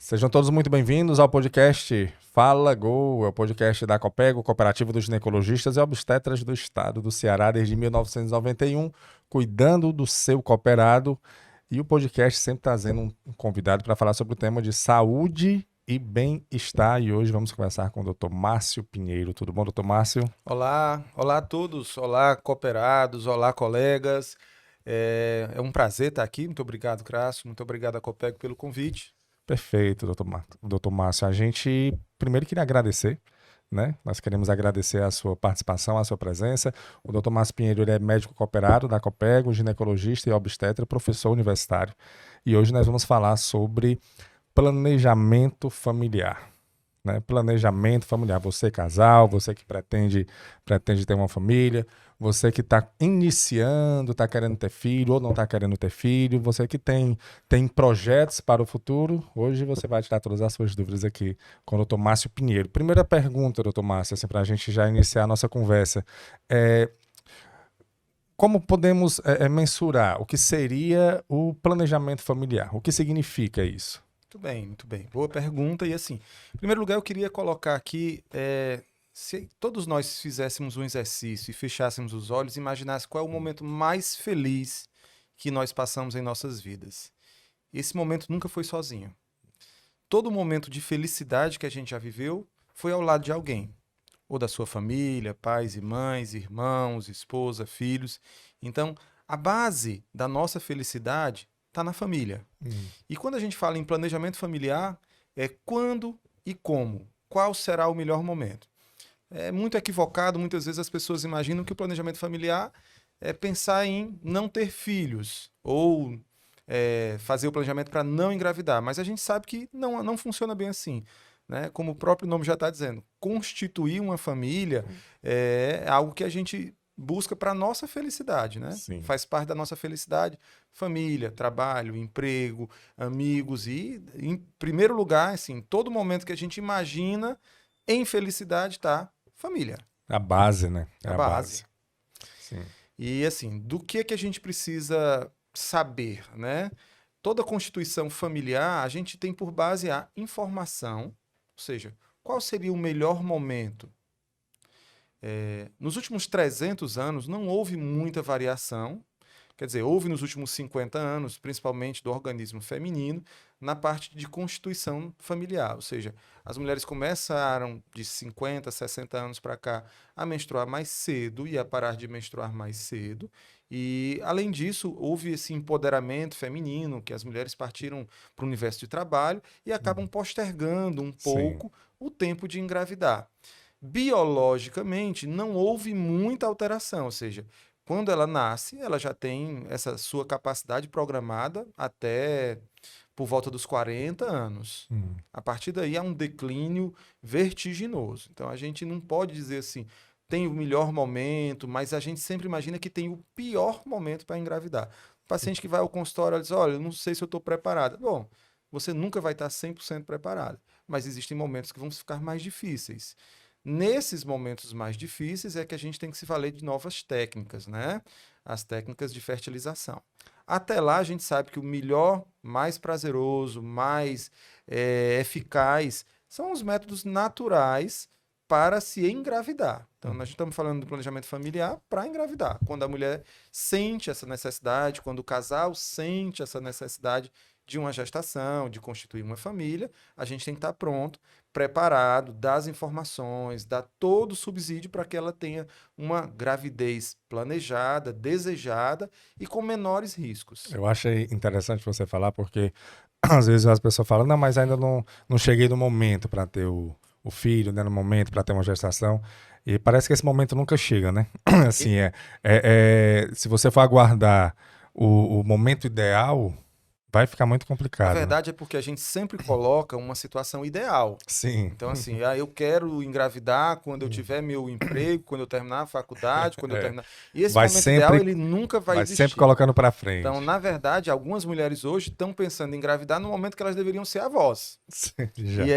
Sejam todos muito bem-vindos ao podcast Fala Gol, é o podcast da Copego, Cooperativa dos Ginecologistas e Obstetras do Estado do Ceará desde 1991, cuidando do seu cooperado. E o podcast sempre trazendo um convidado para falar sobre o tema de saúde e bem-estar. E hoje vamos conversar com o Dr. Márcio Pinheiro. Tudo bom, Dr. Márcio? Olá a todos, olá cooperados, olá colegas. É um prazer estar aqui. Muito obrigado, Crasso. Muito obrigado a Copego pelo convite. Perfeito, Dr. Márcio. A gente primeiro queria agradecer, né? Nós queremos agradecer a sua participação, a sua presença. O Dr. Márcio Pinheiro ele é médico cooperado da Copego, ginecologista e obstetra, professor universitário. E hoje nós vamos falar sobre planejamento familiar. Né? Planejamento familiar. Você casal, você que pretende ter uma família, você que está iniciando, está querendo ter filho ou não está querendo ter filho, você que tem projetos para o futuro, hoje você vai tirar todas as suas dúvidas aqui com o Dr. Márcio Pinheiro. Primeira pergunta, Dr. Márcio, assim, para a gente já iniciar a nossa conversa. Como podemos mensurar o que seria o planejamento familiar? O que significa isso? Muito bem, muito bem. Boa pergunta. E assim, em primeiro lugar, eu queria colocar aqui, se todos nós fizéssemos um exercício e fechássemos os olhos, imaginasse qual é o momento mais feliz que nós passamos em nossas vidas. Esse momento nunca foi sozinho. Todo momento de felicidade que a gente já viveu foi ao lado de alguém, ou da sua família, pais e mães, irmãos, esposa, filhos. Então, a base da nossa felicidade está na família. E quando a gente fala em planejamento familiar, é quando e como, qual será o melhor momento. É muito equivocado, muitas vezes as pessoas imaginam que o planejamento familiar é pensar em não ter filhos ou fazer o planejamento para não engravidar, mas a gente sabe que não funciona bem assim. Né? Como o próprio nome já está dizendo, constituir uma família é algo que a gente busca para a nossa felicidade, né? Sim. Faz parte da nossa felicidade, família, trabalho, emprego, amigos e, em primeiro lugar, assim, todo momento que a gente imagina em felicidade está família. A base, né? A base. Sim. E assim, do que a gente precisa saber, né? Toda constituição familiar, a gente tem por base a informação, ou seja, qual seria o melhor momento? Nos últimos 300 anos não houve muita variação, quer dizer, houve nos últimos 50 anos, principalmente do organismo feminino, na parte de constituição familiar, ou seja, as mulheres começaram de 50, 60 anos para cá a menstruar mais cedo e a parar de menstruar mais cedo. E, além disso, houve esse empoderamento feminino, que as mulheres partiram para o universo de trabalho e acabam postergando um Sim. pouco o tempo de engravidar. Biologicamente, não houve muita alteração, ou seja, quando ela nasce, ela já tem essa sua capacidade programada até por volta dos 40 anos. A partir daí há um declínio vertiginoso. Então a gente não pode dizer assim, tem o melhor momento, mas a gente sempre imagina que tem o pior momento para engravidar. O paciente que vai ao consultório ela diz: olha, eu não sei se eu estou preparada. Bom, você nunca vai estar 100% preparada, mas existem momentos que vão ficar mais difíceis. Nesses momentos mais difíceis é que a gente tem que se valer de novas técnicas, né? As técnicas de fertilização. Até lá a gente sabe que o melhor, mais prazeroso, mais eficaz são os métodos naturais para se engravidar. Então, nós estamos falando do planejamento familiar para engravidar. Quando a mulher sente essa necessidade, quando o casal sente essa necessidade de uma gestação, de constituir uma família, a gente tem que estar pronto, preparado, dar as informações, dar todo o subsídio para que ela tenha uma gravidez planejada, desejada e com menores riscos. Eu achei interessante você falar, porque às vezes as pessoas falam, não, mas ainda não cheguei no momento para ter o filho, né, no momento para ter uma gestação. E parece que esse momento nunca chega, né? Assim, se você for aguardar o momento ideal, vai ficar muito A complicado, né? verdade é porque a gente sempre coloca uma situação ideal. Sim. Então, assim, eu quero engravidar quando eu tiver meu emprego, quando eu terminar a faculdade, quando eu terminar. E esse Vai momento ideal, sempre, ele nunca vai vai sempre existir. colocando para Então, frente. na verdade, algumas mulheres hoje estão pensando em engravidar no momento que elas deveriam ser avós. Já. E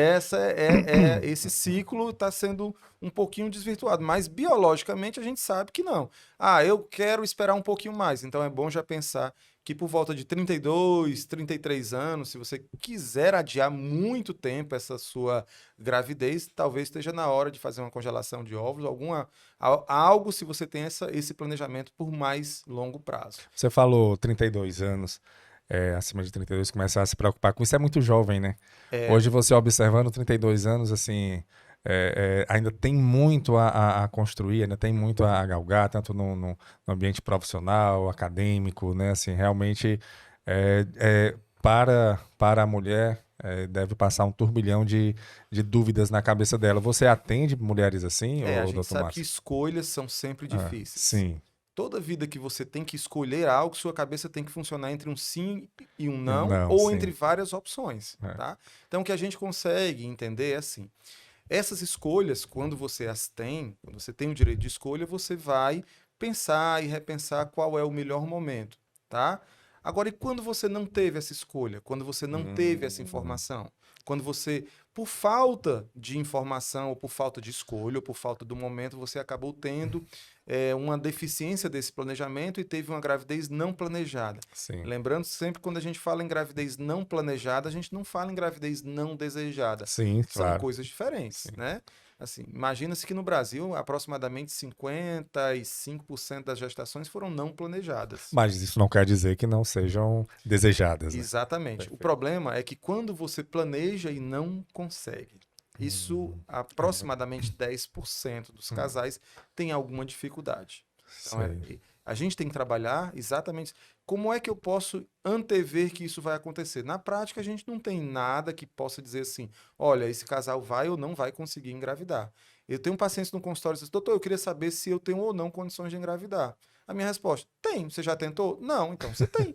esse ciclo está sendo um pouquinho desvirtuado. Mas biologicamente a gente sabe que não. Eu quero esperar um pouquinho mais. Então é bom já pensar que por volta de 32, 33 anos, se você quiser adiar muito tempo essa sua gravidez, talvez esteja na hora de fazer uma congelação de óvulos, algo se você tem esse planejamento por mais longo prazo. Você falou 32 anos, acima de 32, começar a se preocupar com isso, é muito jovem, né? Hoje você observando 32 anos, assim, ainda tem muito a construir, ainda tem muito a galgar, tanto no ambiente profissional, acadêmico, né? Assim, realmente, para a mulher, deve passar um turbilhão de dúvidas na cabeça dela. Você atende mulheres assim, A ou gente doutor sabe que Márcio? escolhas são sempre difíceis. Sim. Toda vida que você tem que escolher algo, sua cabeça tem que funcionar entre um sim e um E um não, não, ou sim. entre várias opções, É. tá? Então, o que a gente consegue entender é assim, essas escolhas, quando você as tem, quando você tem o direito de escolha, você vai pensar e repensar qual é o melhor momento, tá? Agora, e quando você não teve essa escolha? Quando você não teve essa informação? Quando você, por falta de informação, ou por falta de escolha, ou por falta do momento, você acabou tendo uma deficiência desse planejamento e teve uma gravidez não planejada. Sim. Lembrando sempre, quando a gente fala em gravidez não planejada, a gente não fala em gravidez não desejada. Sim, São claro. coisas diferentes, Sim. né? Assim, imagina-se que no Brasil, aproximadamente 55% das gestações foram não planejadas. Mas isso não quer dizer que não sejam desejadas, né? Exatamente. Perfeito. O problema é que quando você planeja e não consegue, isso aproximadamente 10% dos casais tem alguma dificuldade. Então, Sei. a gente tem que trabalhar exatamente como é que eu posso antever que isso vai acontecer. Na prática, a gente não tem nada que possa dizer assim, olha, esse casal vai ou não vai conseguir engravidar. Eu tenho pacientes no consultório que dizem, doutor, eu queria saber se eu tenho ou não condições de engravidar. A minha resposta, tem. Você já tentou? Não, então você tem.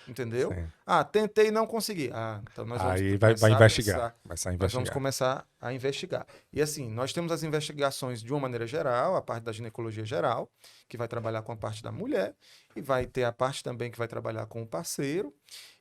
Entendeu? Sim. Tentei e não consegui. Então nós vamos Aí vai começar a investigar. pensar. Vai sair Nós vamos investigar. começar a investigar. E assim, nós temos as investigações de uma maneira geral, a parte da ginecologia geral, que vai trabalhar com a parte da mulher, e vai ter a parte também que vai trabalhar com o parceiro,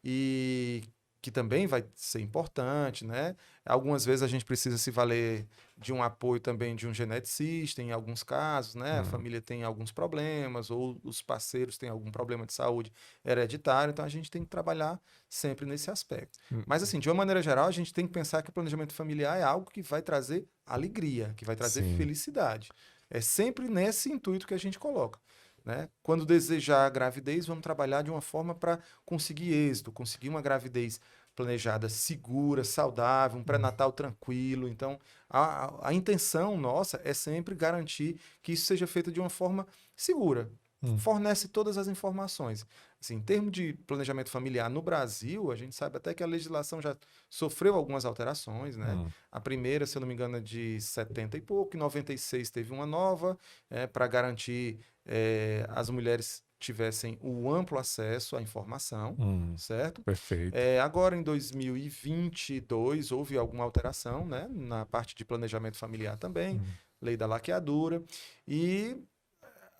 e que também vai ser importante, né? Algumas vezes a gente precisa se valer de um apoio também de um geneticista, em alguns casos, né? A família tem alguns problemas, ou os parceiros têm algum problema de saúde hereditário, então a gente tem que trabalhar sempre nesse aspecto. Mas assim, de uma maneira geral, a gente tem que pensar que o planejamento familiar é algo que vai trazer alegria, que vai trazer Sim. felicidade. É sempre nesse intuito que a gente coloca. Né? Quando desejar a gravidez, vamos trabalhar de uma forma para conseguir êxito, conseguir uma gravidez planejada segura, saudável, um pré-natal tranquilo. Então, a intenção nossa é sempre garantir que isso seja feito de uma forma segura. Fornece todas as informações. Assim, em termos de planejamento familiar no Brasil, a gente sabe até que a legislação já sofreu algumas alterações, né? A primeira, se eu não me engano, é de 70 e pouco, em 96 teve uma nova, para garantir as mulheres tivessem o amplo acesso à informação, certo? Perfeito. Agora, em 2022, houve alguma alteração, né? Na parte de planejamento familiar também, lei da laqueadura, e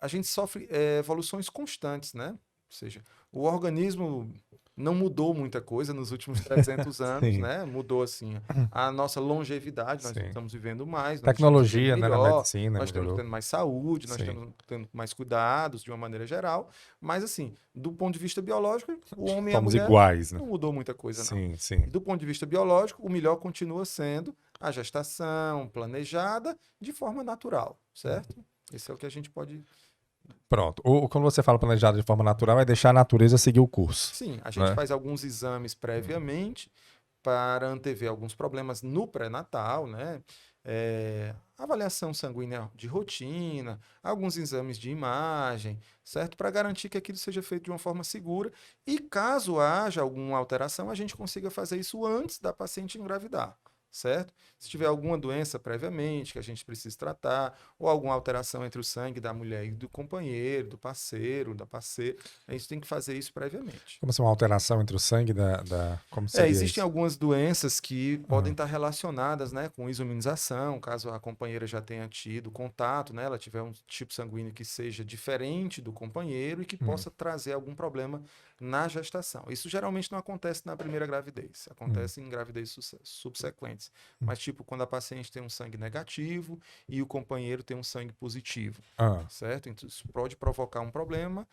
a gente sofre evoluções constantes, né? Ou seja, o organismo não mudou muita coisa nos últimos 300 anos, Sim. né? Mudou, assim, a nossa longevidade, nós Sim. estamos vivendo mais, nós estamos Tecnologia, vivendo né, na melhor, medicina nós estamos melhorou. tendo mais saúde, nós Sim. estamos tendo mais cuidados de uma maneira geral, mas, assim, do ponto de vista biológico, o homem e a Somos mulher iguais, né? não mudou muita coisa, não. Sim, sim. E do ponto de vista biológico, o melhor continua sendo a gestação planejada de forma natural, certo? Esse é o que a gente pode... Pronto. Quando você fala planejado de forma natural, é deixar a natureza seguir o curso. Sim, a gente né? faz alguns exames previamente para antever alguns problemas no pré-natal, né? Avaliação sanguínea de rotina, alguns exames de imagem, certo? Para garantir que aquilo seja feito de uma forma segura e caso haja alguma alteração, a gente consiga fazer isso antes da paciente engravidar, certo? Se tiver alguma doença previamente que a gente precisa tratar, ou alguma alteração entre o sangue da mulher e do companheiro, do parceiro, da parceira, a gente tem que fazer isso previamente. Como se uma alteração entre o sangue Como seria Existem isso? algumas doenças que podem estar relacionadas, né, com isoimunização, caso a companheira já tenha tido contato, né, ela tiver um tipo sanguíneo que seja diferente do companheiro e que possa trazer algum problema na gestação. Isso geralmente não acontece na primeira gravidez, acontece em gravidez subsequentes. Mas, tipo, quando a paciente tem um sangue negativo e o companheiro tem um sangue positivo, certo? Então, isso pode provocar um problema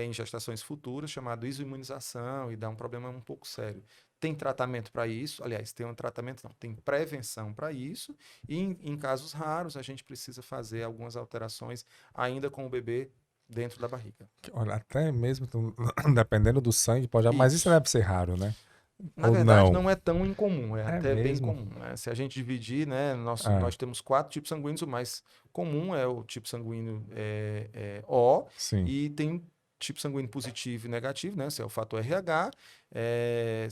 em gestações futuras, chamado isoimunização, e dar um problema um pouco sério. Tem tratamento para isso, aliás, tem um tratamento, não, tem prevenção para isso, e em casos raros a gente precisa fazer algumas alterações ainda com o bebê dentro da barriga. Olha, até mesmo dependendo do sangue, pode. Mas isso deve ser raro, né? Na verdade, não é tão incomum, é até mesmo? bem comum, né? Se a gente dividir, né, nós temos 4 tipos sanguíneos, o mais comum é o tipo sanguíneo O, Sim. e tem tipo sanguíneo positivo e negativo, né? Esse é o fator RH.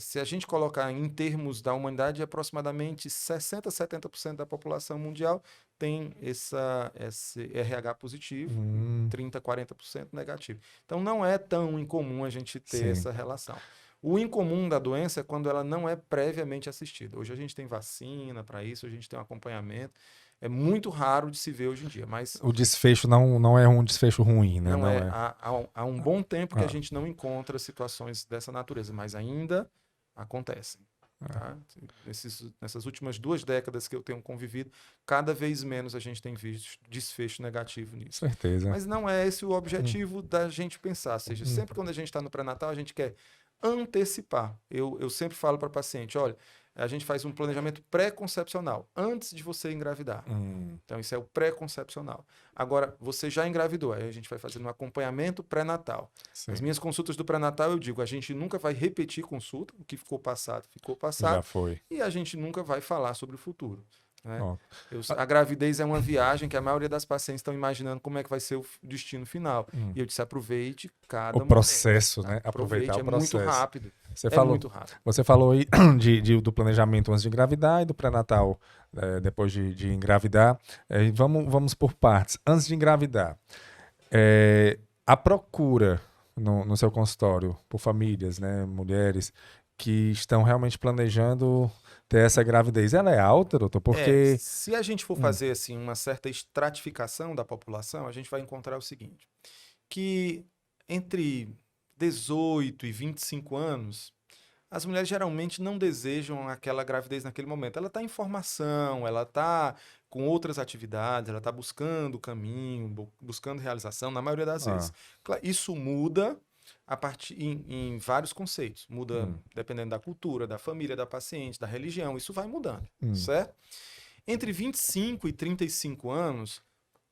Se a gente colocar em termos da humanidade, aproximadamente 60% a 70% da população mundial tem esse RH positivo, 30% a 40% negativo. Então, não é tão incomum a gente ter essa relação. O incomum da doença é quando ela não é previamente assistida. Hoje a gente tem vacina para isso, a gente tem um acompanhamento. É muito raro de se ver hoje em dia, mas... O desfecho não é um desfecho ruim, né? Não é. Há um bom tempo que a gente não encontra situações dessa natureza, mas ainda acontecem. Tá? Nessas últimas 2 décadas que eu tenho convivido, cada vez menos a gente tem visto desfecho negativo nisso. Certeza. Mas não é esse o objetivo da gente pensar. Ou seja, sempre quando a gente está no pré-natal, a gente quer antecipar. Eu sempre falo para o paciente, olha, a gente faz um planejamento pré-concepcional, antes de você engravidar. Então, isso é o pré-concepcional. Agora, você já engravidou, aí a gente vai fazendo um acompanhamento pré-natal. As minhas consultas do pré-natal, eu digo, a gente nunca vai repetir consulta, o que ficou passado, Já foi. e a gente nunca vai falar sobre o futuro. Né? A gravidez é uma viagem que a maioria das pacientes estão imaginando como é que vai ser o destino final. E eu disse, aproveite cada processo, momento, né? Aproveitar o processo. É muito rápido. Muito rápido. Você falou aí do planejamento antes de engravidar e do pré-natal depois de engravidar. Vamos por partes. Antes de engravidar, a procura no seu consultório por famílias, né, mulheres que estão realmente planejando ter essa gravidez, ela é alta, doutor? Porque... se a gente for fazer assim, uma certa estratificação da população, a gente vai encontrar o seguinte, que entre 18 e 25 anos, as mulheres geralmente não desejam aquela gravidez naquele momento. Ela está em formação, ela está com outras atividades, ela está buscando caminho, buscando realização, na maioria das vezes. Isso muda em vários conceitos. Muda dependendo da cultura, da família, da paciente, da religião. Isso vai mudando, certo? Entre 25 e 35 anos,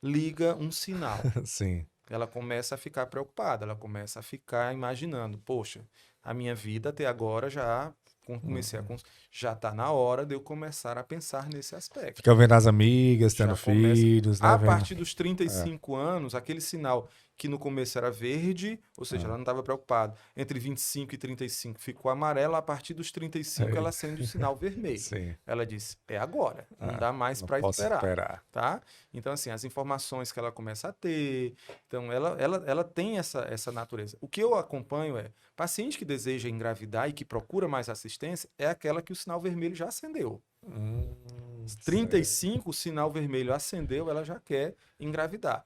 liga um sinal. Sim. Ela começa a ficar preocupada, ela começa a ficar imaginando, poxa, a minha vida até agora já já está na hora de eu começar a pensar nesse aspecto. Fica vendo as amigas, tendo filhos, né? A partir dos 35 anos, aquele sinal que no começo era verde, ou seja, ela não estava preocupada. Entre 25 e 35 ficou amarelo, a partir dos 35 ela acende o sinal vermelho. Sim. Ela disse, é agora, não dá mais para esperar. Tá? Então, assim, as informações que ela começa a ter, então ela tem essa natureza. O que eu acompanho paciente que deseja engravidar e que procura mais assistência é aquela que o sinal vermelho já acendeu. 35, o sinal vermelho acendeu, ela já quer engravidar.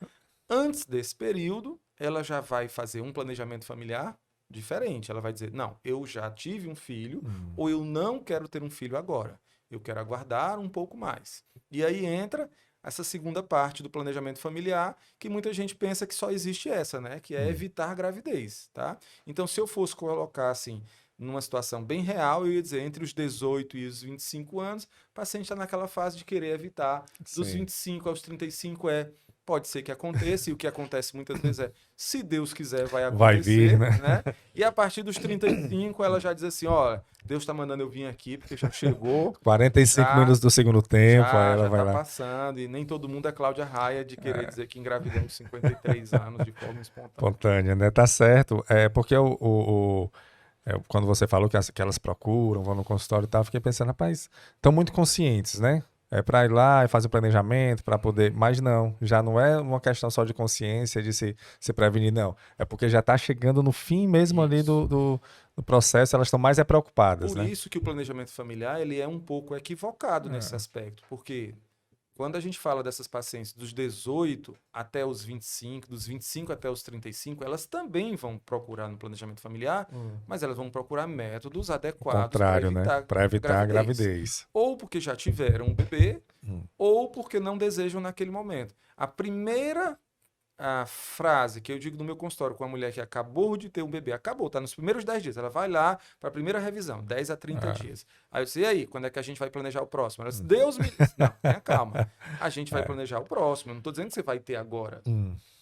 Antes desse período, ela já vai fazer um planejamento familiar diferente. Ela vai dizer, não, eu já tive um filho, ou eu não quero ter um filho agora. Eu quero aguardar um pouco mais. E aí entra essa segunda parte do planejamento familiar, que muita gente pensa que só existe essa, né? Que é evitar gravidez, tá? Então, se eu fosse colocar assim, numa situação bem real, eu ia dizer, entre os 18 e os 25 anos, o paciente está naquela fase de querer evitar. Dos 25 aos 35 pode ser que aconteça, e o que acontece muitas vezes se Deus quiser, vai acontecer. Vai vir, né? E a partir dos 35, ela já diz assim, ó, Deus está mandando eu vir aqui, porque já chegou. 45 minutos do segundo tempo, aí ela vai lá. Passando, e nem todo mundo é Cláudia Raia de querer dizer que engravidou com 53 anos de forma espontânea. Né? Tá certo. Porque quando você falou que elas procuram, vão no consultório e tal, eu fiquei pensando, rapaz, estão muito conscientes, né? Para ir lá e fazer o planejamento, para poder... Mas não, já não é uma questão só de consciência, de se prevenir, não. É porque já está chegando no fim mesmo ali do processo, elas estão mais preocupadas. Por isso que o planejamento familiar ele é um pouco equivocado nesse aspecto, porque quando a gente fala dessas pacientes dos 18 até os 25, dos 25 até os 35, elas também vão procurar no planejamento familiar, mas elas vão procurar métodos adequados Contrário, né? Para evitar a gravidez. Ou porque já tiveram um bebê, ou porque não desejam naquele momento. A primeira frase que eu digo no meu consultório com a mulher que acabou de ter um bebê, tá nos primeiros 10 dias, ela vai lá para a primeira revisão, 10 a 30 dias. Aí eu disse, e aí, quando é que a gente vai planejar o próximo? Ela disse, Deus me disse. Não, tenha calma. A gente vai planejar o próximo. Eu não estou dizendo que você vai ter agora.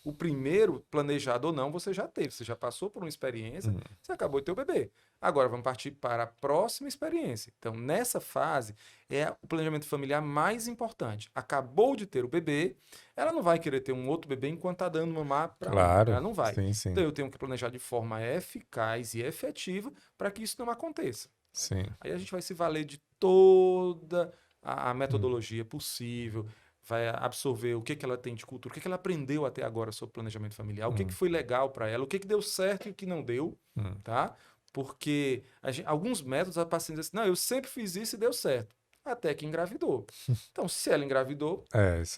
O primeiro, planejado ou não, você já teve. Você já passou por uma experiência, você acabou de ter o bebê. Agora vamos partir para a próxima experiência. Então, nessa fase, é o planejamento familiar mais importante. Acabou de ter o bebê, ela não vai querer ter um outro bebê enquanto está dando mamar para Claro, ela não vai. Sim. Então, eu tenho que planejar de forma eficaz e efetiva para que isso não aconteça. Sim. Aí a gente vai se valer de toda a metodologia possível, vai absorver o que ela tem de cultura, o que ela aprendeu até agora sobre planejamento familiar, o que foi legal para ela, o que deu certo e o que não deu, tá? Porque alguns métodos a paciente diz assim, não, eu sempre fiz isso e deu certo, até que engravidou. Então, se ela engravidou,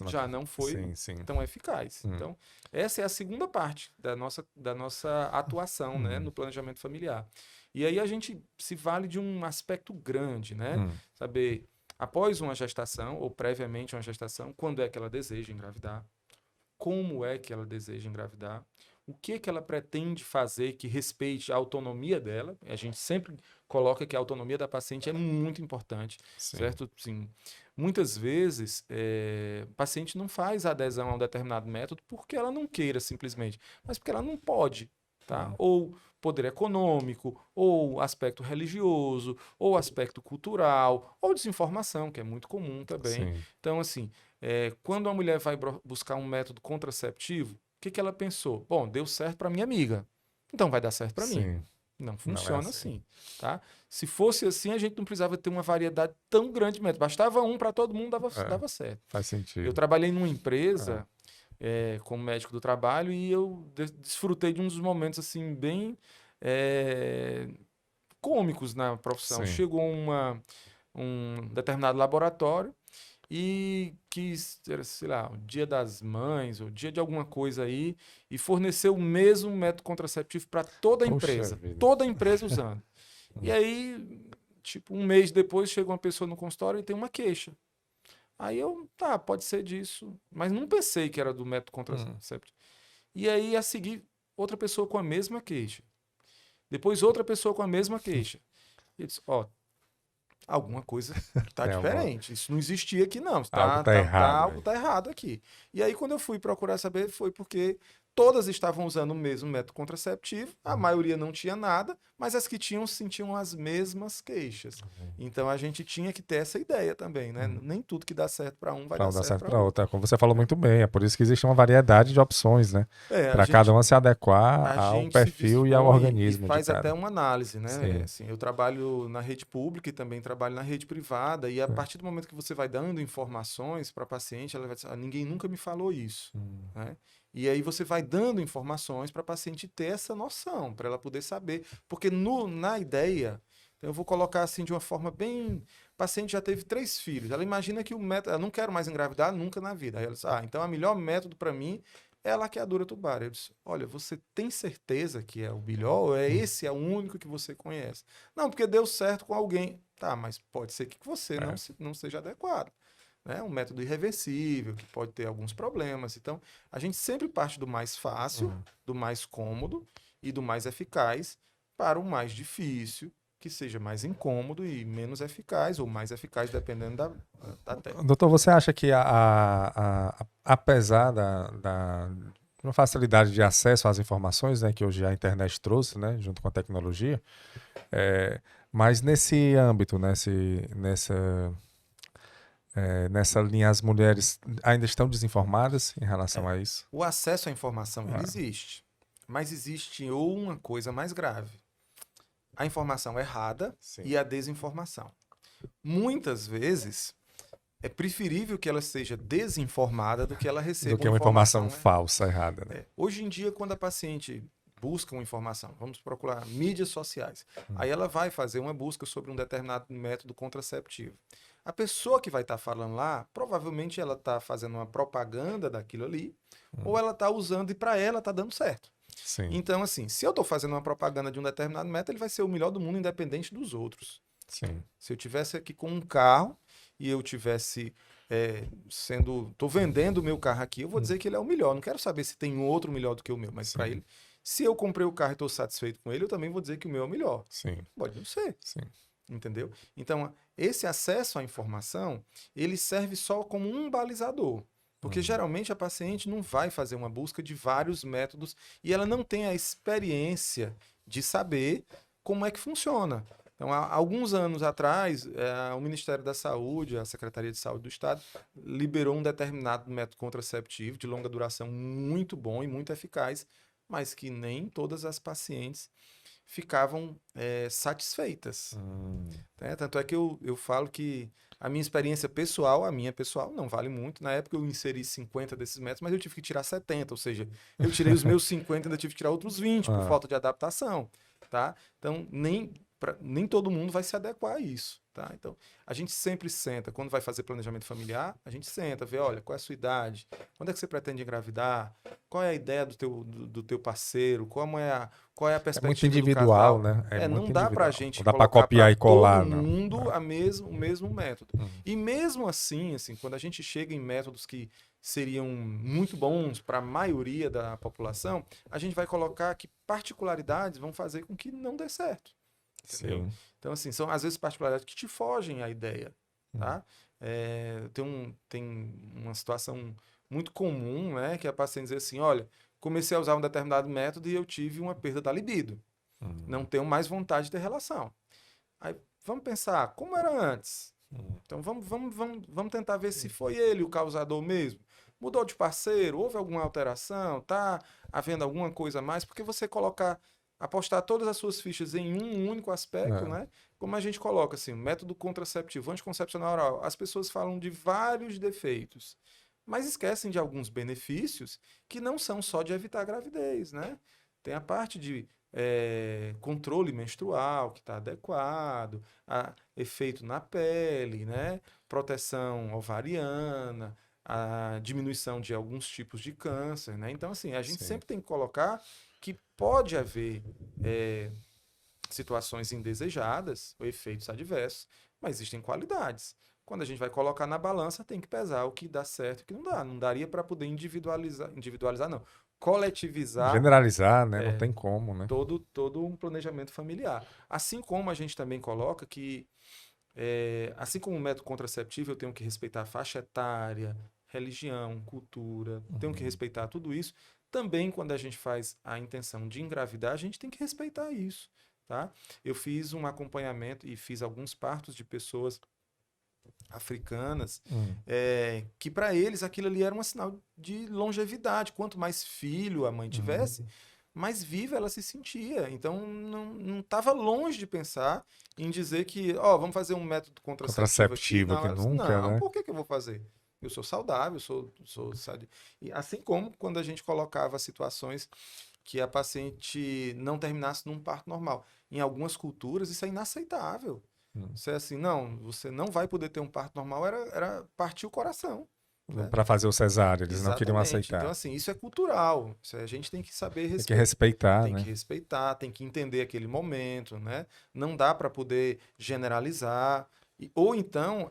já não foi tão eficaz. Então, essa é a segunda parte da nossa atuação, né, no planejamento familiar. E aí a gente se vale de um aspecto grande, né? Saber, após uma gestação ou previamente uma gestação, quando é que ela deseja engravidar, como é que ela deseja engravidar, o que ela pretende fazer que respeite a autonomia dela. A gente sempre coloca que a autonomia da paciente é muito importante, certo? Sim. Muitas vezes, o paciente não faz adesão a um determinado método porque ela não queira simplesmente, mas porque ela não pode, tá? Ou poder econômico, ou aspecto religioso, ou aspecto cultural, ou desinformação, que é muito comum também. Sim. Então, assim, quando a mulher vai buscar um método contraceptivo, o que ela pensou? Bom, deu certo para minha amiga, então vai dar certo para mim. Não funciona assim, tá? Se fosse assim, a gente não precisava ter uma variedade tão grande de métodos. Bastava um para todo mundo, dava certo. Faz sentido. Eu trabalhei numa empresa como médico do trabalho e eu desfrutei de um dos momentos assim bem cômicos na profissão. Chegou um determinado laboratório e quis, sei lá, o dia das mães, ou dia de alguma coisa aí, e forneceu o mesmo método contraceptivo para toda a empresa. Toda a empresa usando. E aí, tipo, um mês depois, chega uma pessoa no consultório e tem uma queixa. Aí eu, pode ser disso, mas não pensei que era do método contraceptivo. E aí, a seguir, outra pessoa com a mesma queixa. Depois, outra pessoa com a mesma queixa. E eu disse, alguma coisa tá diferente. Isso não existia aqui, não. Algo tá errado. Algo tá errado aqui. E aí, quando eu fui procurar saber, foi porque todas estavam usando o mesmo método contraceptivo, a maioria não tinha nada, mas as que tinham sentiam as mesmas queixas. Então, a gente tinha que ter essa ideia também, né? Nem tudo que dá certo para um vai dar certo para outro. Como você falou muito bem, é por isso que existe uma variedade de opções, né? Para cada uma se adequar ao perfil e ao organismo. E faz até uma análise, né? Assim, eu trabalho na rede pública e também trabalho na rede privada, e a partir do momento que você vai dando informações para a paciente, ela vai dizer, ninguém nunca me falou isso, né? E aí você vai dando informações para a paciente ter essa noção, para ela poder saber. Porque na ideia, eu vou colocar assim de uma forma bem... A paciente já teve 3 filhos. Ela imagina que o método... Ela não quero mais engravidar nunca na vida. Aí ela diz, então o melhor método para mim é a laqueadura tubar. Eu disse, olha, você tem certeza que é o melhor ou esse é o único que você conhece? Não, porque deu certo com alguém. Tá, mas pode ser que você não seja adequado. Né? Um método irreversível, que pode ter alguns problemas. Então, a gente sempre parte do mais fácil, do mais cômodo e do mais eficaz para o mais difícil, que seja mais incômodo e menos eficaz, ou mais eficaz, dependendo da técnica. Doutor, você acha que apesar da uma facilidade de acesso às informações, né, que hoje a internet trouxe, né, junto com a tecnologia, mas nesse âmbito, nessa linha, as mulheres ainda estão desinformadas em relação a isso? O acesso à informação ele existe, mas existe uma coisa mais grave. A informação errada e a desinformação. Muitas vezes, é preferível que ela seja desinformada do que ela receba uma informação falsa, errada. Né? Hoje em dia, quando a paciente busca uma informação, vamos procurar mídias sociais. Aí ela vai fazer uma busca sobre um determinado método contraceptivo. A pessoa que vai estar falando lá, provavelmente ela está fazendo uma propaganda daquilo ali, ou ela está usando e para ela está dando certo. Sim. Então, assim, se eu estou fazendo uma propaganda de um determinado método, ele vai ser o melhor do mundo, independente dos outros. Sim. Se eu tivesse aqui com um carro e eu tivesse tô vendendo o meu carro aqui, eu vou dizer que ele é o melhor. Não quero saber se tem outro melhor do que o meu, mas para ele, se eu comprei o carro e estou satisfeito com ele, eu também vou dizer que o meu é o melhor. Sim. Pode não ser. Sim. Entendeu? Então, esse acesso à informação, ele serve só como um balizador. Porque geralmente a paciente não vai fazer uma busca de vários métodos e ela não tem a experiência de saber como é que funciona. Então, há alguns anos atrás, o Ministério da Saúde, a Secretaria de Saúde do Estado, liberou um determinado método contraceptivo de longa duração muito bom e muito eficaz, mas que nem todas as pacientes ficavam satisfeitas. Né? Tanto é que eu falo que a minha experiência pessoal, não vale muito. Na época eu inseri 50 desses métodos, mas eu tive que tirar 70, ou seja, eu tirei os meus 50 e ainda tive que tirar outros 20 por falta de adaptação. Tá? Então, nem todo mundo vai se adequar a isso. Tá? Então, a gente sempre senta, quando vai fazer planejamento familiar, a gente senta, vê, olha, qual é a sua idade, quando é que você pretende engravidar, qual é a ideia do teu parceiro, qual é a perspectiva muito individual, do casal. né? Não dá pra gente não dá pra colocar copiar pra e colar, todo não. mundo o mesmo método. E mesmo assim, quando a gente chega em métodos que seriam muito bons para a maioria da população, a gente vai colocar que particularidades vão fazer com que não dê certo. Entendeu? Sim. Então, assim, são às vezes particularidades que te fogem à ideia, tá? Tem uma situação muito comum, né? Que a paciente diz assim, olha, comecei a usar um determinado método e eu tive uma perda da libido. Não tenho mais vontade de ter relação. Aí, vamos pensar, como era antes? Então, vamos tentar ver se foi ele o causador mesmo. Mudou de parceiro? Houve alguma alteração? Tá havendo alguma coisa a mais? Porque você apostar todas as suas fichas em um único aspecto, né? Como a gente coloca assim, método contraceptivo, anticoncepcional oral, as pessoas falam de vários defeitos, mas esquecem de alguns benefícios que não são só de evitar a gravidez, né? Tem a parte de controle menstrual que está adequado, efeito na pele, né? Proteção ovariana, a diminuição de alguns tipos de câncer, né? Então, assim, a gente sempre tem que colocar que pode haver situações indesejadas ou efeitos adversos, mas existem qualidades. Quando a gente vai colocar na balança, tem que pesar o que dá certo e o que não dá. Não daria para poder individualizar não, coletivizar. Generalizar, né? Não tem como, né? Todo um planejamento familiar. Assim como a gente também coloca que, assim como o método contraceptivo, eu tenho que respeitar a faixa etária, religião, cultura, tenho que respeitar tudo isso. Também, quando a gente faz a intenção de engravidar, a gente tem que respeitar isso, tá? Eu fiz um acompanhamento e fiz alguns partos de pessoas africanas, que para eles aquilo ali era um sinal de longevidade. Quanto mais filho a mãe tivesse, mais viva ela se sentia. Então, não estava longe de pensar em dizer que, vamos fazer um método contraceptivo aqui. Que nunca, né? Por que eu vou fazer? Eu sou saudável, sou sabe? E assim como quando a gente colocava situações que a paciente não terminasse num parto normal. Em algumas culturas, isso é inaceitável. Você é assim, não, você não vai poder ter um parto normal, era partir o coração. Né? Para fazer o cesárea, eles não queriam aceitar. Então, assim, isso é cultural. Isso a gente tem que saber respeitar. Tem que respeitar, tem né? que respeitar, tem que entender aquele momento, né? Não dá para poder generalizar. Ou então,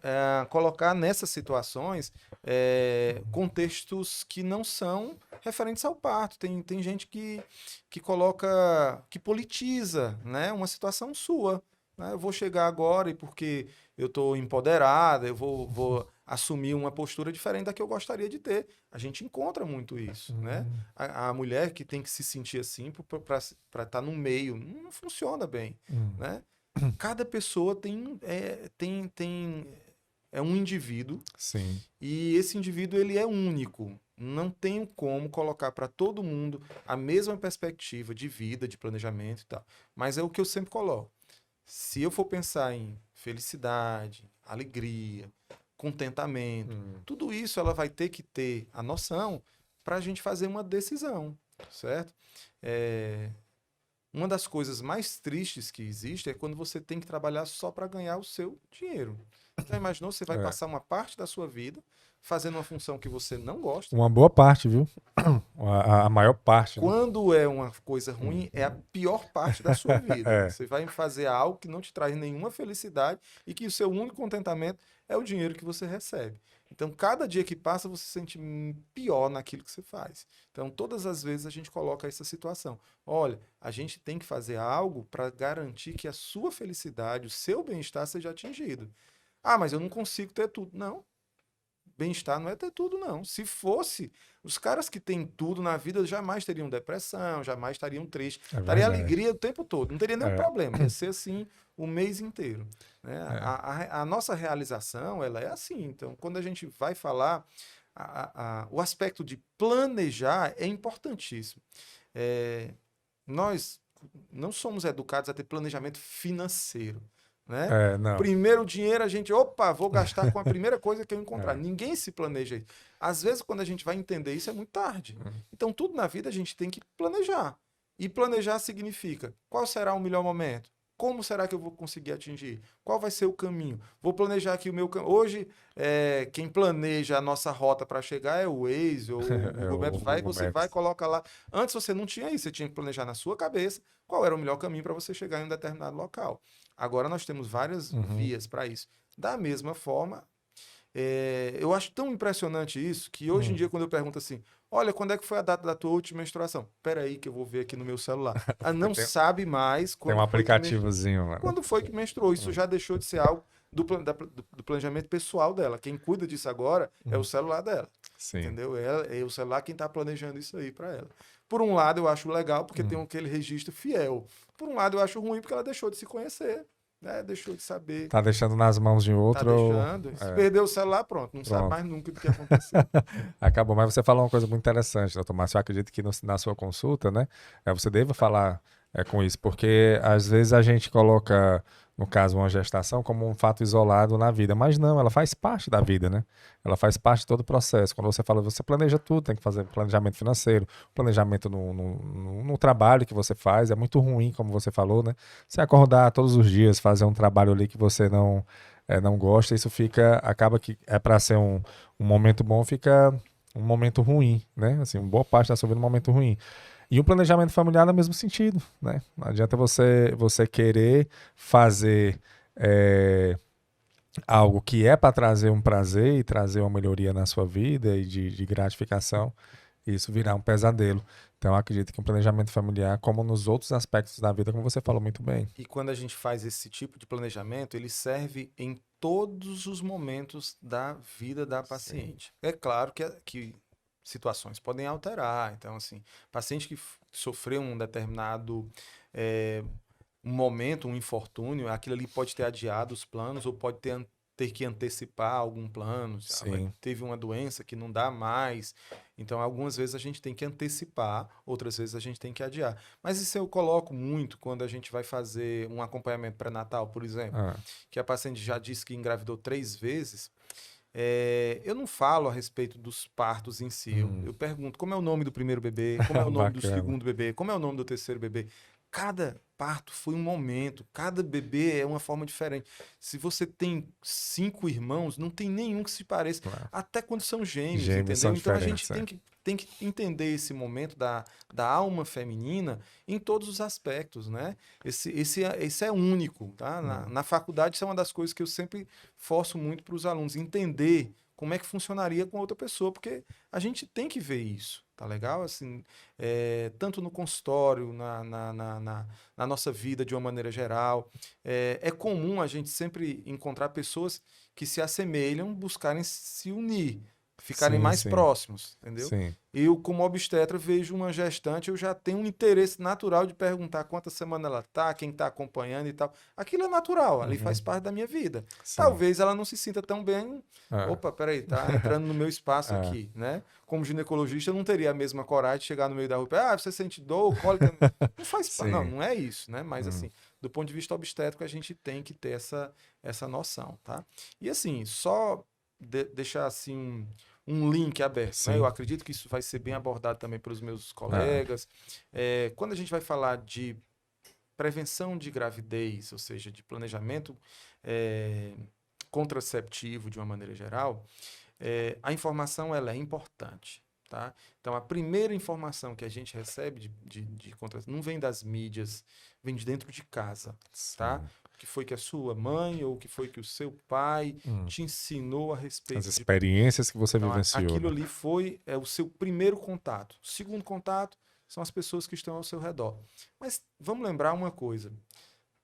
colocar nessas situações contextos que não são referentes ao parto. Tem gente que politiza, né, uma situação sua. Né? Eu vou chegar agora e porque eu estou empoderada, eu vou assumir uma postura diferente da que eu gostaria de ter. A gente encontra muito isso. Né? A mulher que tem que se sentir assim para estar no meio, não funciona bem. Né? Cada pessoa é um indivíduo. Sim. E esse indivíduo ele é único. Não tenho como colocar para todo mundo a mesma perspectiva de vida, de planejamento e tal. Mas é o que eu sempre coloco. Se eu for pensar em felicidade, alegria, contentamento, tudo isso ela vai ter que ter a noção para a gente fazer uma decisão. certo? É, uma das coisas mais tristes que existe é quando você tem que trabalhar só para ganhar o seu dinheiro. Já imaginou? Você vai É. passar uma parte da sua vida fazendo uma função que você não gosta. Uma boa parte, viu? A maior parte, né? Quando é uma coisa ruim, é a pior parte da sua vida. É, Você vai fazer algo que não te traz nenhuma felicidade e que o seu único contentamento é o dinheiro que você recebe. Então, cada dia que passa, você se sente pior naquilo que você faz. Então, todas as vezes a gente coloca essa situação. Olha, a gente tem que fazer algo para garantir que a sua felicidade, o seu bem-estar seja atingido. Ah, mas eu não consigo ter tudo. Não, bem-estar não é ter tudo, não. Se fosse, os caras que têm tudo na vida jamais teriam depressão, jamais estariam tristes. é Estaria verdade. alegria o tempo todo, não teria nenhum É, problema. Ia ser assim o mês inteiro. Né? é. A nossa realização, ela é assim. Então, quando a gente vai falar, o aspecto de planejar é importantíssimo. É, nós não somos educados a ter planejamento financeiro, né? É, não. Primeiro dinheiro a gente, opa, vou gastar com a primeira coisa que eu encontrar. É. Ninguém se planeja isso. Às vezes, quando a gente vai entender isso, é muito tarde. Então, tudo na vida a gente tem que planejar. E planejar significa qual será o melhor momento? Como será que eu vou conseguir atingir? Qual vai ser o caminho? Vou planejar aqui o meu caminho. Hoje, quem planeja a nossa rota para chegar é o Waze ou o É Google o Maps. Vai, Google você vai, Maps. coloca lá. Antes você não tinha isso, você tinha que planejar na sua cabeça qual era o melhor caminho para você chegar em um determinado local. Agora nós temos várias Uhum. vias para isso. Da mesma forma, eu acho tão impressionante isso que hoje em Hum. dia, quando eu pergunto assim, olha, quando é que foi a data da tua última menstruação? Peraí, que eu vou ver aqui no meu celular. Ah, Porque não sabe mais tem um quando foi que menstruou. aplicativozinho, mano. Quando foi que menstruou? Isso já deixou de ser algo do planejamento pessoal dela. Quem cuida disso agora é o celular dela. Sim. Entendeu? É o celular quem está planejando isso aí para ela. Por um lado, eu acho legal porque tem aquele registro fiel. Por um lado, eu acho ruim porque ela deixou de se conhecer, né? Deixou de saber. Tá deixando nas mãos de Tá outro. deixando. Se É, perdeu o celular, pronto. Não sabe pronto. mais nunca do que aconteceu. Acabou. Mas você falou uma coisa muito interessante, doutor Márcio. Eu acredito que na sua consulta, né, você deva falar com isso, porque às vezes a gente coloca, no caso, uma gestação como um fato isolado na vida, mas não, ela faz parte da vida, né? Ela faz parte de todo o processo. Quando você fala, você planeja tudo, tem que fazer planejamento financeiro, planejamento no trabalho que você faz. É muito ruim, como você falou, né? Você acordar todos os dias, fazer um trabalho ali que você não gosta, isso acaba que é para ser um momento bom, fica um momento ruim, né? Assim, uma boa parte da sua vida é um momento ruim. E o planejamento familiar no mesmo sentido, né? Não adianta você querer fazer algo que é para trazer um prazer e trazer uma melhoria na sua vida e de gratificação, e isso virar um pesadelo. Então, eu acredito que um planejamento familiar, como nos outros aspectos da vida, como você falou muito bem. E quando a gente faz esse tipo de planejamento, ele serve em todos os momentos da vida da Sim. paciente. É claro que situações podem alterar. Então, assim, paciente que sofreu um determinado eh, um momento, um infortúnio, aquilo ali pode ter adiado os planos ou pode ter que antecipar algum plano. Sim. Teve uma doença que não dá mais. Então, algumas vezes a gente tem que antecipar, outras vezes a gente tem que adiar. Mas isso eu coloco muito quando a gente vai fazer um acompanhamento pré-natal, por exemplo, Ah, que a paciente já disse que engravidou 3 vezes. Eu não falo a respeito dos partos em si. Eu pergunto como é o nome do primeiro bebê, como é o nome do bacana. segundo bebê, como é o nome do terceiro bebê. Cada parto foi um momento, cada bebê é uma forma diferente. Se você tem 5 irmãos, não tem nenhum que se pareça, Claro. até quando são gêmeos, Gêmeos são entendeu? Então a gente diferentes, é. tem que entender esse momento da alma feminina em todos os aspectos, né? Esse é único, tá? Na faculdade, isso é uma das coisas que eu sempre forço muito para os alunos, entender como é que funcionaria com outra pessoa, porque a gente tem que ver isso, tá legal? Assim, tanto no consultório, na nossa vida de uma maneira geral. É comum a gente sempre encontrar pessoas que se assemelham, buscarem se unir, ficarem Sim, mais sim, próximos, entendeu? sim. Eu, como obstetra, vejo uma gestante, eu já tenho um interesse natural de perguntar quantas semanas ela tá, quem tá acompanhando e tal. Aquilo é natural, ali faz Uhum, parte da minha vida. sim. Talvez ela não se sinta tão bem. Ah, Opa, peraí, tá entrando no meu espaço ah, aqui, né? Como ginecologista, eu não teria a mesma coragem de chegar no meio da rua e você sente dor, cólica. Não faz parte. Não, sim. não é isso, né? Mas Hum, assim, do ponto de vista obstétrico, a gente tem que ter essa noção, tá? E assim, só deixar assim um um link aberto, Sim. né? Eu acredito que isso vai ser bem abordado também pelos meus colegas. Quando a gente vai falar de prevenção de gravidez, ou seja, de planejamento contraceptivo de uma maneira geral, a informação ela é importante. Tá? Então, a primeira informação que a gente recebe de contracepção não vem das mídias, vem de dentro de casa. Tá? O que foi que a sua mãe ou o que foi que o seu pai te ensinou a respeito As experiências que você vivenciou. Aquilo ali foi o seu primeiro contato. O segundo contato são as pessoas que estão ao seu redor. Mas vamos lembrar uma coisa.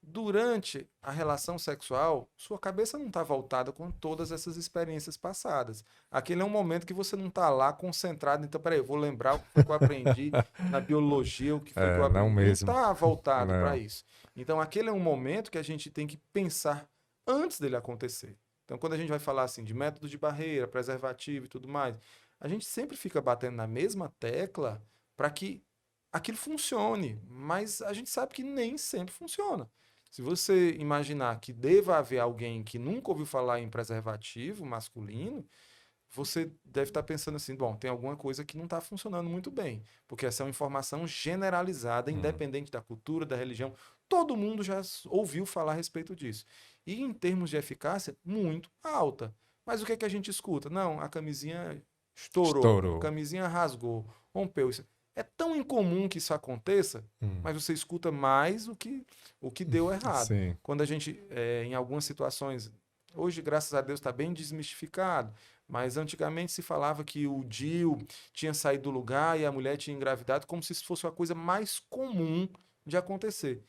Durante a relação sexual, sua cabeça não está voltada com todas essas experiências passadas. Aquele é um momento que você não está lá concentrado. Então, peraí, eu vou lembrar o que foi que eu aprendi na biologia, o que foi que eu aprendi. Não mesmo. Não está voltado para isso. Então, aquele é um momento que a gente tem que pensar antes dele acontecer. Então, quando a gente vai falar assim de método de barreira, preservativo e tudo mais, a gente sempre fica batendo na mesma tecla para que aquilo funcione, mas a gente sabe que nem sempre funciona. Se você imaginar que deva haver alguém que nunca ouviu falar em preservativo masculino, você deve estar pensando assim, bom, tem alguma coisa que não está funcionando muito bem, porque essa é uma informação generalizada, independente da cultura, da religião, todo mundo já ouviu falar a respeito disso. E em termos de eficácia, muito alta. Mas o que é que a gente escuta? Não, a camisinha estourou. A camisinha rasgou, rompeu. É tão incomum que isso aconteça, mas você escuta mais o que deu errado. Sim. Quando a gente, em algumas situações, hoje, graças a Deus, está bem desmistificado, mas antigamente se falava que o DIU tinha saído do lugar e a mulher tinha engravidado como se isso fosse uma coisa mais comum de acontecer.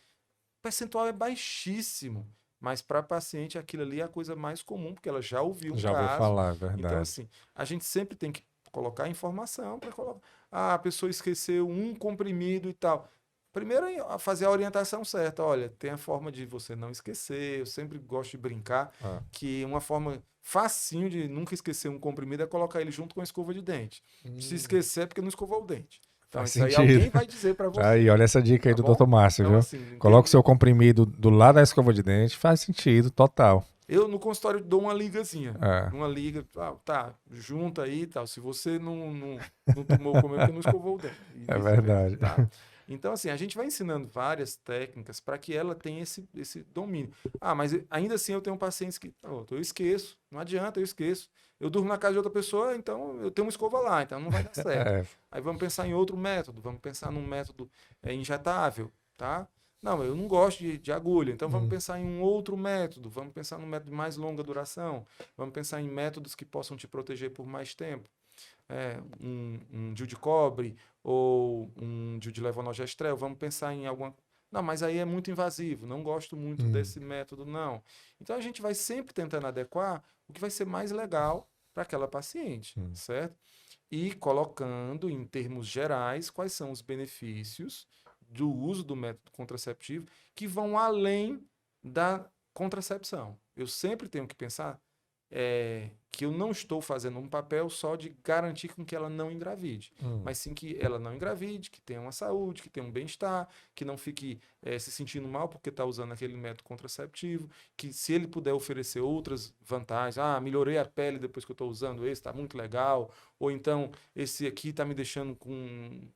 O percentual é baixíssimo, mas para a paciente aquilo ali é a coisa mais comum, porque ela já ouviu um já caso. ouviu falar, é verdade. Então, assim, a gente sempre tem que colocar informação para colocar. A pessoa esqueceu um comprimido e tal. Primeiro, fazer a orientação certa. Olha, tem a forma de você não esquecer. Eu sempre gosto de brincar que uma forma facinho de nunca esquecer um comprimido é colocar ele junto com a escova de dente. Se esquecer é porque não escovou o dente. Então, Faz isso aí sentido. alguém vai dizer para você. Aí, olha essa dica aí do Dr. Márcio, então, viu? Assim, Coloca o seu comprimido do lado da escova de dente, faz sentido, total. Eu, no consultório, dou uma ligazinha. Uma liga, tá, junta aí e tal. Se você não tomou comer, porque não escovou o dente. É verdade. Tá? Então, assim, a gente vai ensinando várias técnicas para que ela tenha esse domínio. Mas ainda assim eu tenho pacientes que, eu esqueço, não adianta, eu esqueço. Eu durmo na casa de outra pessoa, então eu tenho uma escova lá, então não vai dar certo. Aí vamos pensar em outro método, vamos pensar num método injetável, tá? Não, eu não gosto de agulha, então vamos pensar em um outro método, vamos pensar num método de mais longa duração, vamos pensar em métodos que possam te proteger por mais tempo. Um DIU de cobre ou um DIU de levonorgestrel, vamos pensar em alguma... Não, mas aí é muito invasivo, não gosto muito desse método, não. Então a gente vai sempre tentando adequar o que vai ser mais legal para aquela paciente, certo? E colocando em termos gerais quais são os benefícios do uso do método contraceptivo que vão além da contracepção. Eu sempre tenho que pensar que eu não estou fazendo um papel só de garantir com que ela não engravide, mas sim que ela não engravide, que tenha uma saúde, que tenha um bem-estar, que não fique se sentindo mal porque está usando aquele método contraceptivo, que se ele puder oferecer outras vantagens, melhorei a pele depois que eu estou usando esse, está muito legal, ou então esse aqui está me deixando com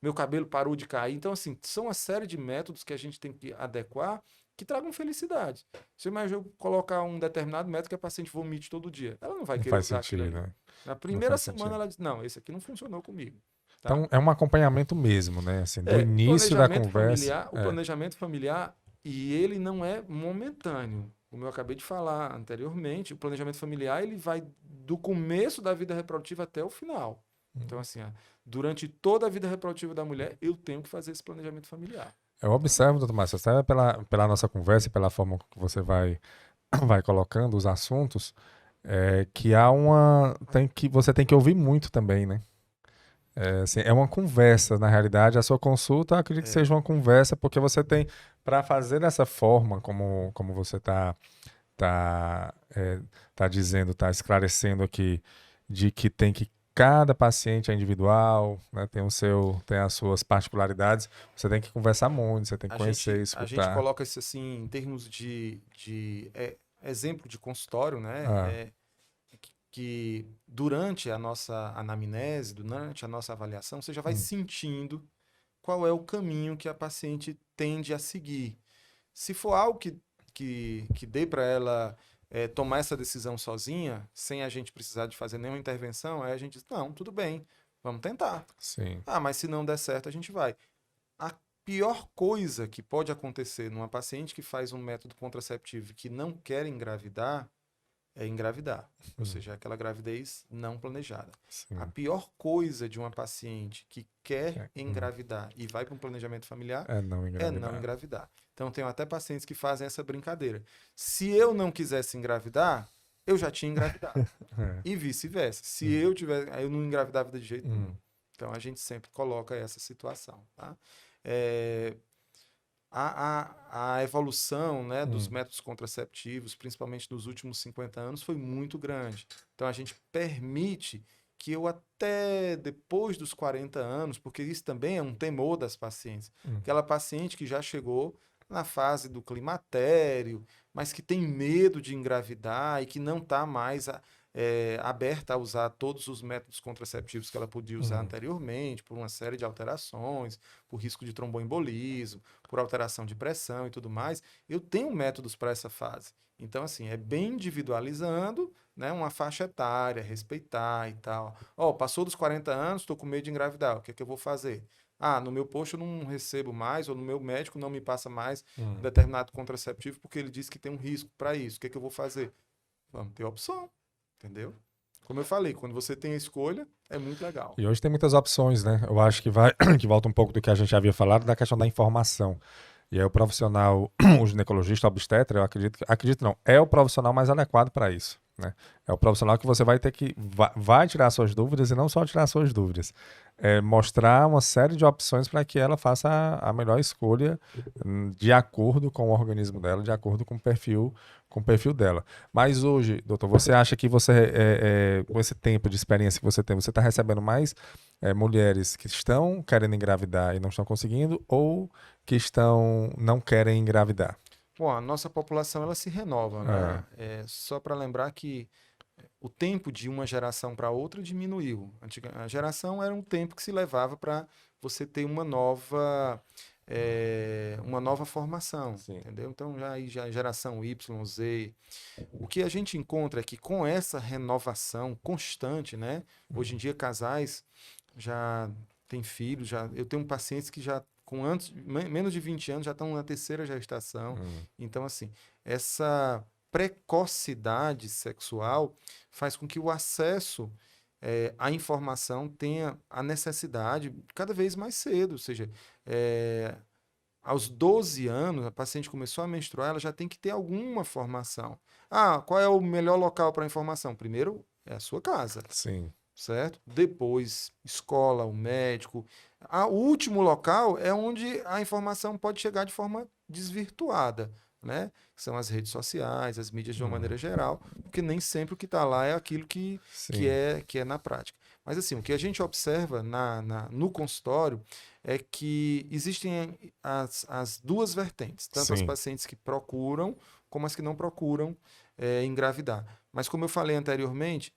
meu cabelo parou de cair. Então, assim, são uma série de métodos que a gente tem que adequar que tragam felicidade. Se eu colocar um determinado método que a paciente vomite todo dia, ela não vai querer usar aquilo ali. Né? Na primeira semana ela diz, não, esse aqui não funcionou comigo. Tá? Então, é um acompanhamento mesmo, né? Assim, do início da conversa. O planejamento familiar, e ele não é momentâneo. Como eu acabei de falar anteriormente, o planejamento familiar ele vai do começo da vida reprodutiva até o final. Então, assim, durante toda a vida reprodutiva da mulher, eu tenho que fazer esse planejamento familiar. Eu observo, doutor Márcio, até pela nossa conversa e pela forma que você vai colocando os assuntos, que você tem que ouvir muito também, né? Assim, é uma conversa, na realidade. A sua consulta, eu acredito que seja uma conversa, porque você tem, para fazer dessa forma, como você está dizendo, está esclarecendo aqui, de que cada paciente é individual, né? Tem as suas particularidades. Você tem que conversar muito, você tem que conhecer, escutar. A gente coloca isso assim em termos de exemplo de consultório, né? que durante a nossa anamnese, durante a nossa avaliação, você já vai sentindo qual é o caminho que a paciente tende a seguir. Se for algo que dê para ela tomar essa decisão sozinha, sem a gente precisar de fazer nenhuma intervenção, aí a gente diz, não, tudo bem, vamos tentar. Sim. Ah, mas se não der certo, a gente vai. A pior coisa que pode acontecer numa paciente que faz um método contraceptivo que não quer engravidar é engravidar. Ou seja, aquela gravidez não planejada. Sim. A pior coisa de uma paciente que quer engravidar e vai para um planejamento familiar É não é engravidar. não engravidar. Então, tenho até pacientes que fazem essa brincadeira. Se eu não quisesse engravidar, eu já tinha engravidado. E vice-versa. Se eu tivesse, eu não engravidava de jeito nenhum. Então, a gente sempre coloca essa situação, tá? A evolução, né, dos métodos contraceptivos, principalmente nos últimos 50 anos, foi muito grande. Então, a gente permite que eu até depois dos 40 anos, porque isso também é um temor das pacientes, aquela paciente que já chegou na fase do climatério, mas que tem medo de engravidar e que não está mais aberta a usar todos os métodos contraceptivos que ela podia usar anteriormente, por uma série de alterações, por risco de tromboembolismo, por alteração de pressão e tudo mais, eu tenho métodos para essa fase. Então, assim, é bem individualizando, né, uma faixa etária, respeitar e tal. Passou dos 40 anos, estou com medo de engravidar, o que é que eu vou fazer? Ah, no meu posto eu não recebo mais, ou no meu médico não me passa mais um determinado contraceptivo, porque ele disse que tem um risco para isso. O que é que eu vou fazer? Vamos ter opção, entendeu? Como eu falei, quando você tem a escolha, é muito legal. E hoje tem muitas opções, né? Eu acho que que volta um pouco do que a gente havia falado, da questão da informação. E aí o profissional, o ginecologista, o obstetra, eu acredito não, é o profissional mais adequado para isso, né? É o profissional que você vai ter que, vai tirar suas dúvidas e não só tirar suas dúvidas. Mostrar uma série de opções para que ela faça a melhor escolha de acordo com o organismo dela, de acordo com o perfil dela. Mas hoje, doutor, você acha que você, com esse tempo de experiência que você tem, você está recebendo mais mulheres que estão querendo engravidar e não estão conseguindo, ou que não querem engravidar? Bom, a nossa população ela se renova, né? Só para lembrar que o tempo de uma geração para outra diminuiu. A geração era um tempo que se levava para você ter uma nova formação, entendeu? Então, já geração Y, Z. O que a gente encontra é que com essa renovação constante, né? Hoje em dia, casais já têm filhos, eu tenho pacientes que já com menos de 20 anos já estão na terceira gestação. Então, assim, essa precocidade sexual faz com que o acesso à informação tenha a necessidade cada vez mais cedo. Ou seja, aos 12 anos, a paciente começou a menstruar, ela já tem que ter alguma formação. Ah, qual é o melhor local para informação? Primeiro, é a sua casa. Sim. Certo? Depois, escola, o médico. O último local é onde a informação pode chegar de forma desvirtuada, né? São as redes sociais, as mídias de uma maneira geral, porque nem sempre o que está lá é aquilo que é na prática. Mas assim, o que a gente observa no consultório é que existem as duas vertentes, tanto as pacientes que procuram como as que não procuram engravidar. Mas como eu falei anteriormente,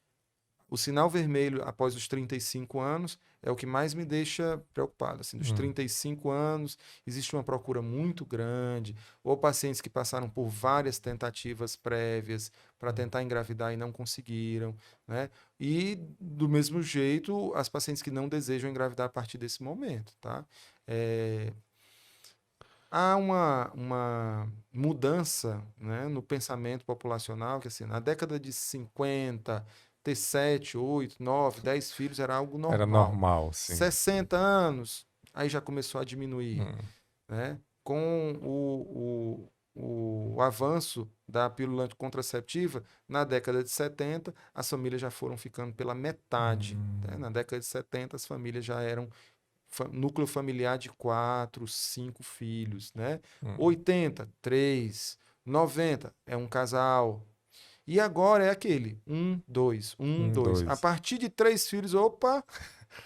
o sinal vermelho após os 35 anos é o que mais me deixa preocupado. Assim, dos 35 anos, existe uma procura muito grande, ou pacientes que passaram por várias tentativas prévias para tentar engravidar e não conseguiram, né? E, do mesmo jeito, as pacientes que não desejam engravidar a partir desse momento, tá? Há uma mudança, né, no pensamento populacional, que assim, na década de 50... ter 7, 8, 9, 10 filhos era algo normal. Era normal, sim. 60 anos, aí já começou a diminuir. Né? Com o avanço da pílula contraceptiva, na década de 70, as famílias já foram ficando pela metade. Né? Na década de 70, as famílias já eram núcleo familiar de 4, 5 filhos. Né? 80, 3, 90, é um casal. E agora é aquele 1, 2, 1, 2. A partir de 3 filhos, opa,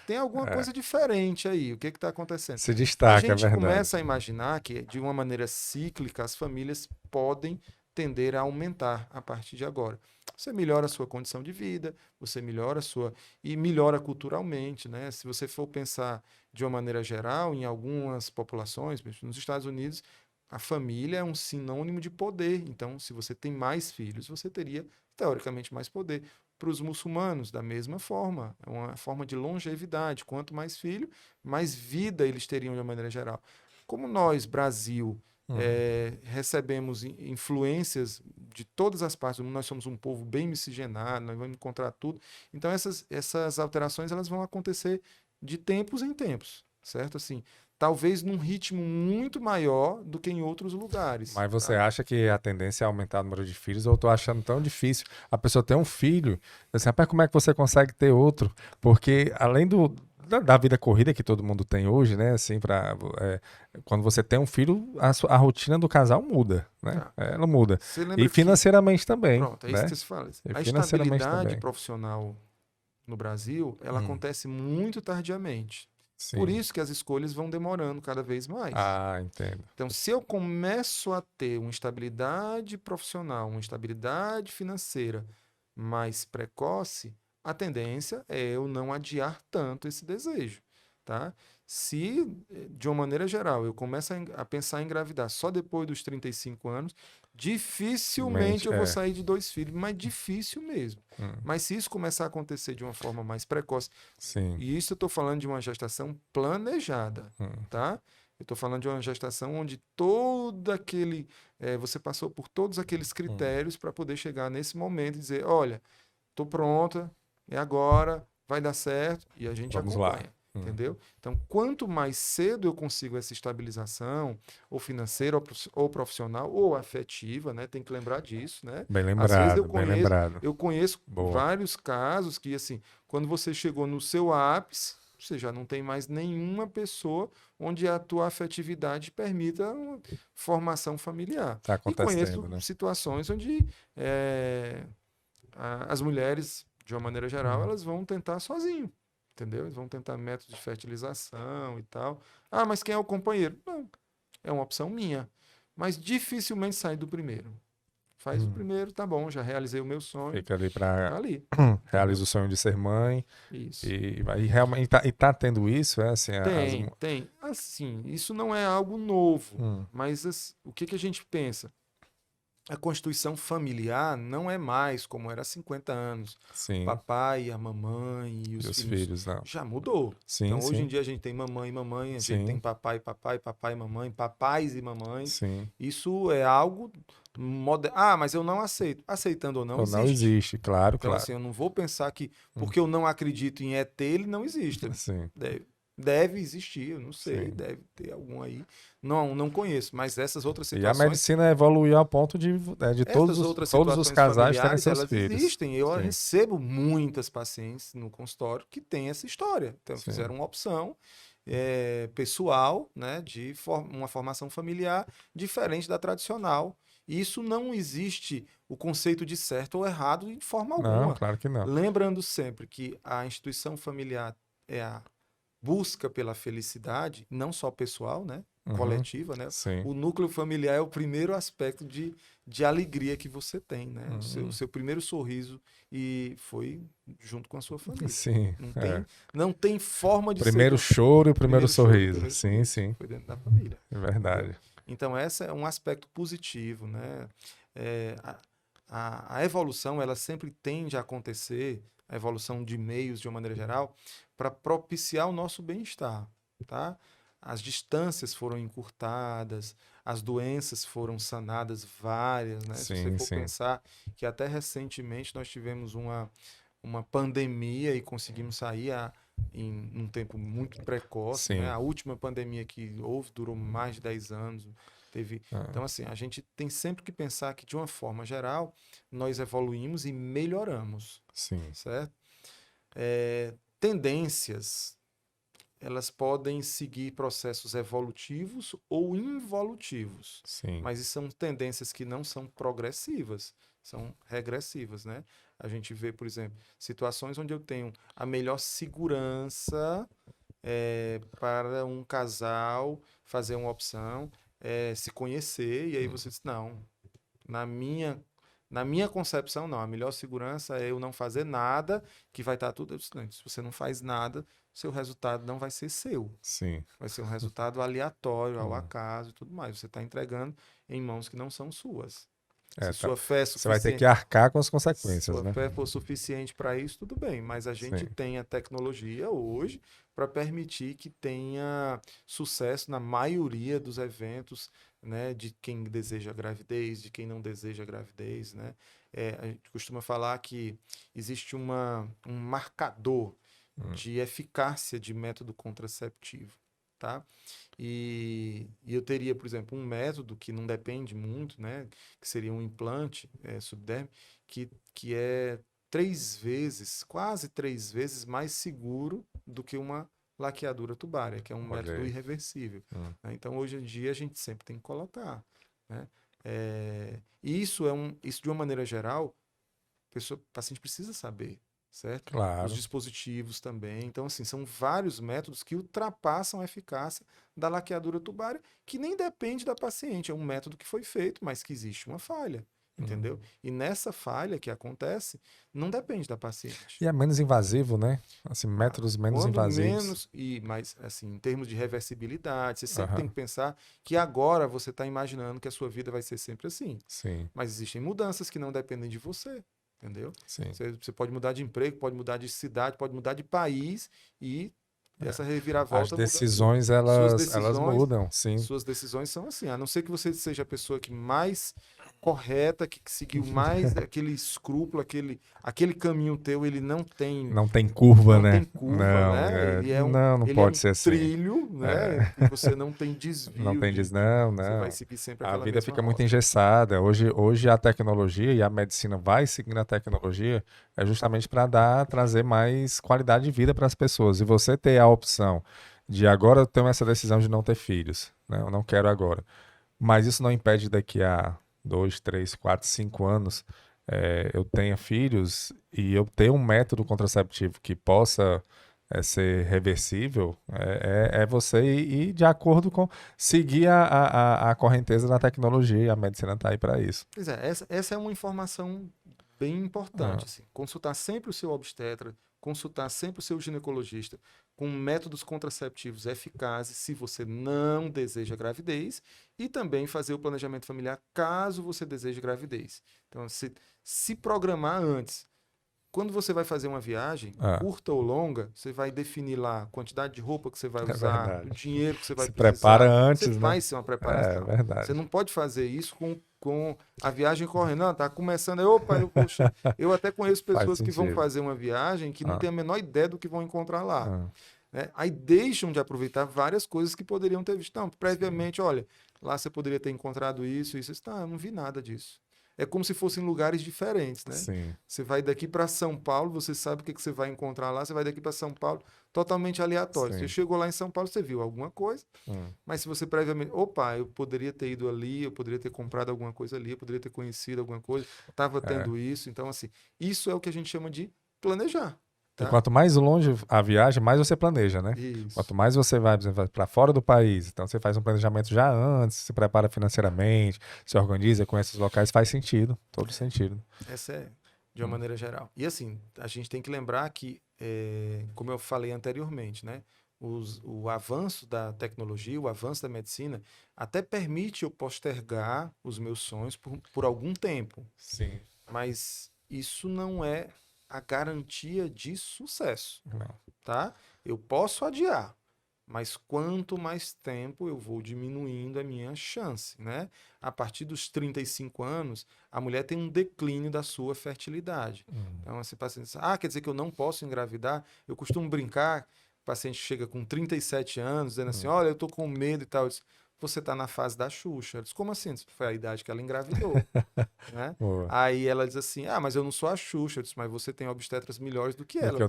tem alguma coisa diferente aí. O que está acontecendo? Se destaca, a gente é verdade. começa a imaginar que, de uma maneira cíclica, as famílias podem tender a aumentar a partir de agora. Você melhora a sua condição de vida, você melhora a sua... e melhora culturalmente, né? Se você for pensar de uma maneira geral, em algumas populações, nos Estados Unidos, a família é um sinônimo de poder. Então, se você tem mais filhos, você teria, teoricamente, mais poder. Para os muçulmanos, da mesma forma. É uma forma de longevidade. Quanto mais filho, mais vida eles teriam de uma maneira geral. Como nós, Brasil, recebemos influências de todas as partes do mundo, nós somos um povo bem miscigenado, nós vamos encontrar tudo. Então, essas alterações elas vão acontecer de tempos em tempos, certo? Assim, talvez num ritmo muito maior do que em outros lugares. Mas você tá? acha que a tendência é aumentar o número de filhos? Ou eu tô achando tão difícil a pessoa ter um filho? Assim, rapaz, como é que você consegue ter outro? Porque além da vida corrida que todo mundo tem hoje, né? Assim, quando você tem um filho, a rotina do casal muda, né? Tá. Ela muda. Você lembra E que... financeiramente também, Pronto, é isso né? que você fala. E A financeiramente estabilidade também. profissional no Brasil, ela acontece muito tardiamente. Por Sim. isso que as escolhas vão demorando cada vez mais. Ah, entendo. Então, se eu começo a ter uma estabilidade profissional, uma estabilidade financeira mais precoce, a tendência é eu não adiar tanto esse desejo, tá? Se, de uma maneira geral, eu começo a pensar em engravidar só depois dos 35 anos, dificilmente Mente, eu vou sair de 2 filhos, mas difícil mesmo. Mas se isso começar a acontecer de uma forma mais precoce, sim. e isso eu estou falando de uma gestação planejada, tá? Eu estou falando de uma gestação onde todo aquele. Você passou por todos aqueles critérios para poder chegar nesse momento e dizer: olha, estou pronta, é agora, vai dar certo, e a gente Vamos lá. acompanha. Entendeu? Então, quanto mais cedo eu consigo essa estabilização, ou financeira, ou profissional, ou afetiva, né? Tem que lembrar disso, né? Bem Às vezes lembrado, bem lembrado. eu conheço Boa. vários casos que, assim, quando você chegou no seu ápice, você já não tem mais nenhuma pessoa onde a tua afetividade permita uma formação familiar. Tá E acontecendo, conheço né? situações onde as mulheres, de uma maneira geral, elas vão tentar sozinho, entendeu? Eles vão tentar métodos de fertilização e tal. Ah, mas quem é o companheiro? Não, é uma opção minha. Mas dificilmente sai do primeiro. Faz o primeiro, tá bom, já realizei o meu sonho, Fica ali tá para ali. realiza Entendeu? o sonho de ser mãe Isso. e realmente tá tendo isso, assim, Tem. Assim, isso não é algo novo, Hum, mas o que que a gente pensa? A constituição familiar não é mais como era há 50 anos. sim, Papai, a mamãe e e os os filhos filhos, não. já mudou. Sim, Então, hoje em sim, dia, a gente tem mamãe e mamãe, a gente tem sim, papai, papai, papai e mamãe, papais e mamães. sim. Isso é algo moderno. Ah, mas eu não aceito. Aceitando ou não, Ou não existe. existe, claro, Então, claro. assim, eu não vou pensar que porque eu não acredito em ET, ele não existe. Sim, Deve existir, eu não sei, sim. deve ter algum aí. Não conheço, mas essas outras E a situações, medicina evoluiu ao ponto de essas outras todos os situações casais terem familiares, seus elas filhos. existem. Eu Sim, recebo muitas pacientes no consultório que têm essa história. Então, sim. fizeram uma opção pessoal, né, uma formação familiar diferente da tradicional. E isso não existe o conceito de certo ou errado de forma Não, alguma. claro que não. Lembrando sempre que a instituição familiar é a busca pela felicidade, não só pessoal, né? Uhum, Coletiva, né? sim. O núcleo familiar é o primeiro aspecto de alegria que você tem, né? O Uhum, seu primeiro sorriso e foi junto com a sua família. sim, Não é. tem, não tem forma de ser Primeiro choro e o primeiro choro e o sorriso. primeiro Sim, sorriso. sim, Foi dentro da família, é entendeu? verdade. Então, esse é um aspecto positivo, né? É, a evolução, ela sempre tende a acontecer, a evolução de meios, de uma maneira geral, para propiciar o nosso bem-estar, tá? As distâncias foram encurtadas, as doenças foram sanadas várias, né? Se você Sim, for sim, pensar que até recentemente nós tivemos uma pandemia e conseguimos sair em um tempo muito precoce, né? sim. A última pandemia que houve durou mais de 10 anos. Teve... Ah, Então, assim, a gente tem sempre que pensar que, de uma forma geral, nós evoluímos e melhoramos, sim, certo? Tendências, elas podem seguir processos evolutivos ou involutivos, sim. mas são tendências que não são progressivas, são regressivas, né? A gente vê, por exemplo, situações onde eu tenho a melhor segurança para um casal fazer uma opção, se conhecer, e aí você diz, não, Na minha concepção, não. A melhor segurança é eu não fazer nada, que vai estar tudo. Eu disse, não, se você não faz nada, seu resultado não vai ser seu. Sim. Vai ser um resultado aleatório, ao Hum. acaso e tudo mais. Você está entregando em mãos que não são suas. É, Se tá. sua fé é Você vai ter suficiente, que arcar com as se consequências, sua né? fé for suficiente para isso, tudo bem. Mas a gente Sim. tem a tecnologia hoje para permitir que tenha sucesso na maioria dos eventos, né, de quem deseja gravidez, de quem não deseja gravidez, né? A gente costuma falar que existe um marcador de eficácia de método contraceptivo, tá? E eu teria, por exemplo, um método que não depende muito, né? Que seria um implante subdérmico, que é 3 vezes, quase 3 vezes mais seguro do que uma laqueadura tubária, que é um Olha método aí. irreversível, né? Então, hoje em dia, a gente sempre tem que colocar, né? E isso de uma maneira geral, o paciente precisa saber, certo? Os Claro. dispositivos também. Então, assim, são vários métodos que ultrapassam a eficácia da laqueadura tubária, que nem depende da paciente. É um método que foi feito, mas que existe uma falha, entendeu? E nessa falha que acontece, não depende da paciente. E é menos invasivo, né? Assim, métodos menos Quando invasivos. mas assim, em termos de reversibilidade, você sempre tem Aham. que pensar que agora você está imaginando que a sua vida vai ser sempre assim. Sim, Mas existem mudanças que não dependem de você, entendeu? sim. Você pode mudar de emprego, pode mudar de cidade, pode mudar de país e essa As reviravolta muda tudo. decisões, Suas elas decisões, mudam, sim. suas decisões são assim, a não ser que você seja a pessoa que mais correta, que seguiu mais aquele escrúpulo, aquele caminho teu, ele Não tem curva, não tem né? curva, Não, né? não Ele é pode um ser assim. trilho, né? É. E você não tem Não desvio tem não, você vai não. seguir sempre A aquela vida mesma fica muito rota. engessada. Hoje a tecnologia e a medicina vai seguindo a tecnologia é justamente para trazer mais qualidade de vida para as pessoas. E você ter a opção de agora eu tenho essa decisão de não ter filhos, né? Eu não quero agora. Mas isso não impede daqui a 2, 3, 4, 5 anos eu tenha filhos e eu ter um método contraceptivo que possa ser reversível, é você ir de acordo com seguir a correnteza da tecnologia, e a medicina está aí para isso. Pois é, essa é uma informação bem importante, Ah, assim. Consultar sempre o seu obstetra, consultar sempre o seu ginecologista com métodos contraceptivos eficazes se você não deseja gravidez e também fazer o planejamento familiar caso você deseje gravidez. Então, se programar antes. Quando você vai fazer uma viagem, ah, curta ou longa, você vai definir lá a quantidade de roupa que você vai é usar, o verdade. dinheiro que você vai Se prepara precisar. Você antes, né? faz uma É preparação. Você verdade. não pode fazer isso com a viagem correndo. Não, tá começando. Opa, poxa, eu até conheço Faz pessoas que vão sentido. fazer uma viagem que não Ah, têm a menor ideia do que vão encontrar lá, ah, né? Aí deixam de aproveitar várias coisas que poderiam ter visto. Não, sim, previamente, olha, lá você poderia ter encontrado isso, isso. Tá, eu não vi nada disso. É como se fossem lugares diferentes, né? sim, Você vai daqui para São Paulo, você sabe o que você vai encontrar lá. Você vai daqui para São Paulo, totalmente aleatório. Você sim. chegou lá em São Paulo, você viu alguma coisa, Hum, mas se você previamente, opa, eu poderia ter ido ali, eu poderia ter comprado alguma coisa ali, eu poderia ter conhecido alguma coisa, estava é. tendo isso. Então, assim, isso é o que a gente chama de planejar, E tá? quanto mais longe a viagem, mais você planeja, né? Isso. Quanto mais você vai, por exemplo, para fora do país, então você faz um planejamento já antes, se prepara financeiramente, se organiza, conhece os locais, faz sentido, todo sentido. Essa é de uma Hum, maneira geral. E assim, a gente tem que lembrar que, como eu falei anteriormente, né, o avanço da tecnologia, o avanço da medicina, até permite eu postergar os meus sonhos por algum tempo, Sim. mas isso não é a garantia de sucesso, Não. tá? Eu posso adiar, mas quanto mais tempo eu vou diminuindo a minha chance, né? A partir dos 35 anos, a mulher tem um declínio da sua fertilidade. Então, esse paciente diz, quer dizer que eu não posso engravidar? Eu costumo brincar, o paciente chega com 37 anos, dizendo assim, Hum. olha, eu tô com medo e tal. Eu disse, você está na fase da Xuxa. Eu disse, como assim? Foi a idade que ela engravidou, né? Boa. Aí ela diz assim, mas eu não sou a Xuxa. Eu disse, mas você tem obstetras melhores do que Do ela, que eu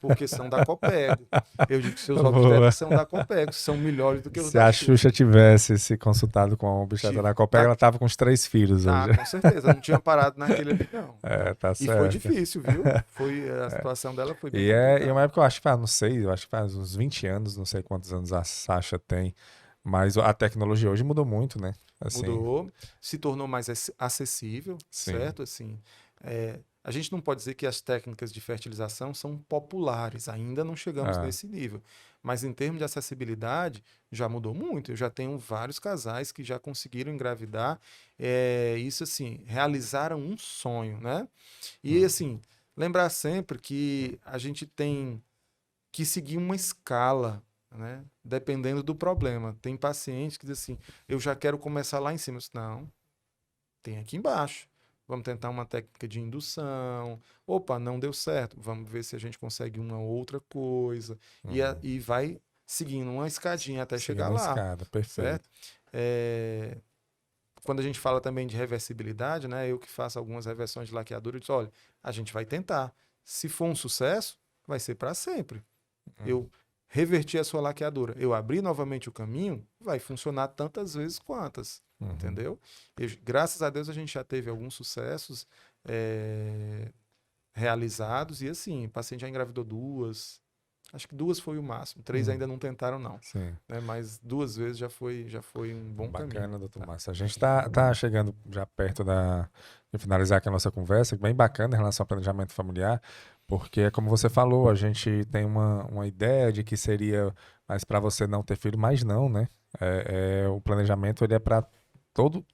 porque são da Copego. Eu digo que seus Boa. obstetras são da Copego, são melhores do que os Se da a Xuxa. Xuxa tivesse se consultado com a obstetra da Copega, Tá, ela tava com os 3 filhos hoje. com certeza, não tinha parado naquele ali, não. É, tá E foi certo. difícil, viu? A situação dela foi bem E é complicada. uma época, eu acho que faz, não sei, eu acho que faz uns 20 anos, não sei quantos anos a Sasha tem, Mas a tecnologia hoje mudou muito, né? Assim, Mudou, se tornou mais acessível, sim. certo? Assim, a gente não pode dizer que as técnicas de fertilização são populares, ainda não chegamos Ah, nesse nível. Mas em termos de acessibilidade, já mudou muito. Eu já tenho vários casais que já conseguiram engravidar. Isso, assim, realizaram um sonho, né? E, hum, assim, lembrar sempre que a gente tem que seguir uma escala, né? Dependendo do problema. Tem pacientes que dizem assim, eu já quero começar lá em cima. Eu disse, não, tem aqui embaixo. Vamos tentar uma técnica de indução. Opa, não deu certo. Vamos ver se a gente consegue uma outra coisa. hum. E vai seguindo uma escadinha até chegar Seguindo a lá, escada, certo? perfeito. É, quando a gente fala também de reversibilidade, né? Eu que faço algumas reversões de laqueadura, eu disse, olha, a gente vai tentar. Se for um sucesso, vai ser para sempre. Hum, Eu reverti a sua laqueadura, eu abri novamente o caminho, vai funcionar tantas vezes quantas, uhum. entendeu? Graças a Deus a gente já teve alguns sucessos realizados e assim, o paciente já engravidou duas, acho que duas foi o máximo, três Hum, ainda não tentaram não, sim. né? Mas duas vezes já foi um bom caminho. Bacana, doutor Tá? Márcio. A gente tá chegando já perto de finalizar aqui a nossa conversa, bem bacana em relação ao planejamento familiar, porque, como você falou, a gente tem uma ideia de que seria mais para você não ter filho, mas não, né? O planejamento ele é para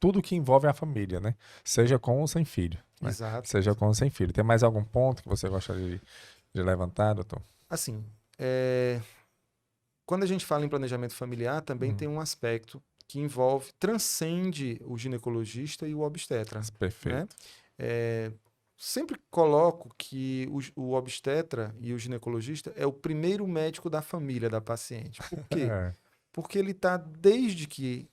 tudo que envolve a família, né? Seja com ou sem filho, né? Exato. Seja com ou sem filho. Tem mais algum ponto que você gostaria de levantar, doutor? Assim, quando a gente fala em planejamento familiar, também Hum, tem um aspecto que envolve, transcende o ginecologista e o obstetra, né? perfeito. É, sempre coloco que o obstetra e o ginecologista é o primeiro médico da família da paciente. Por quê? É, Porque ele está desde que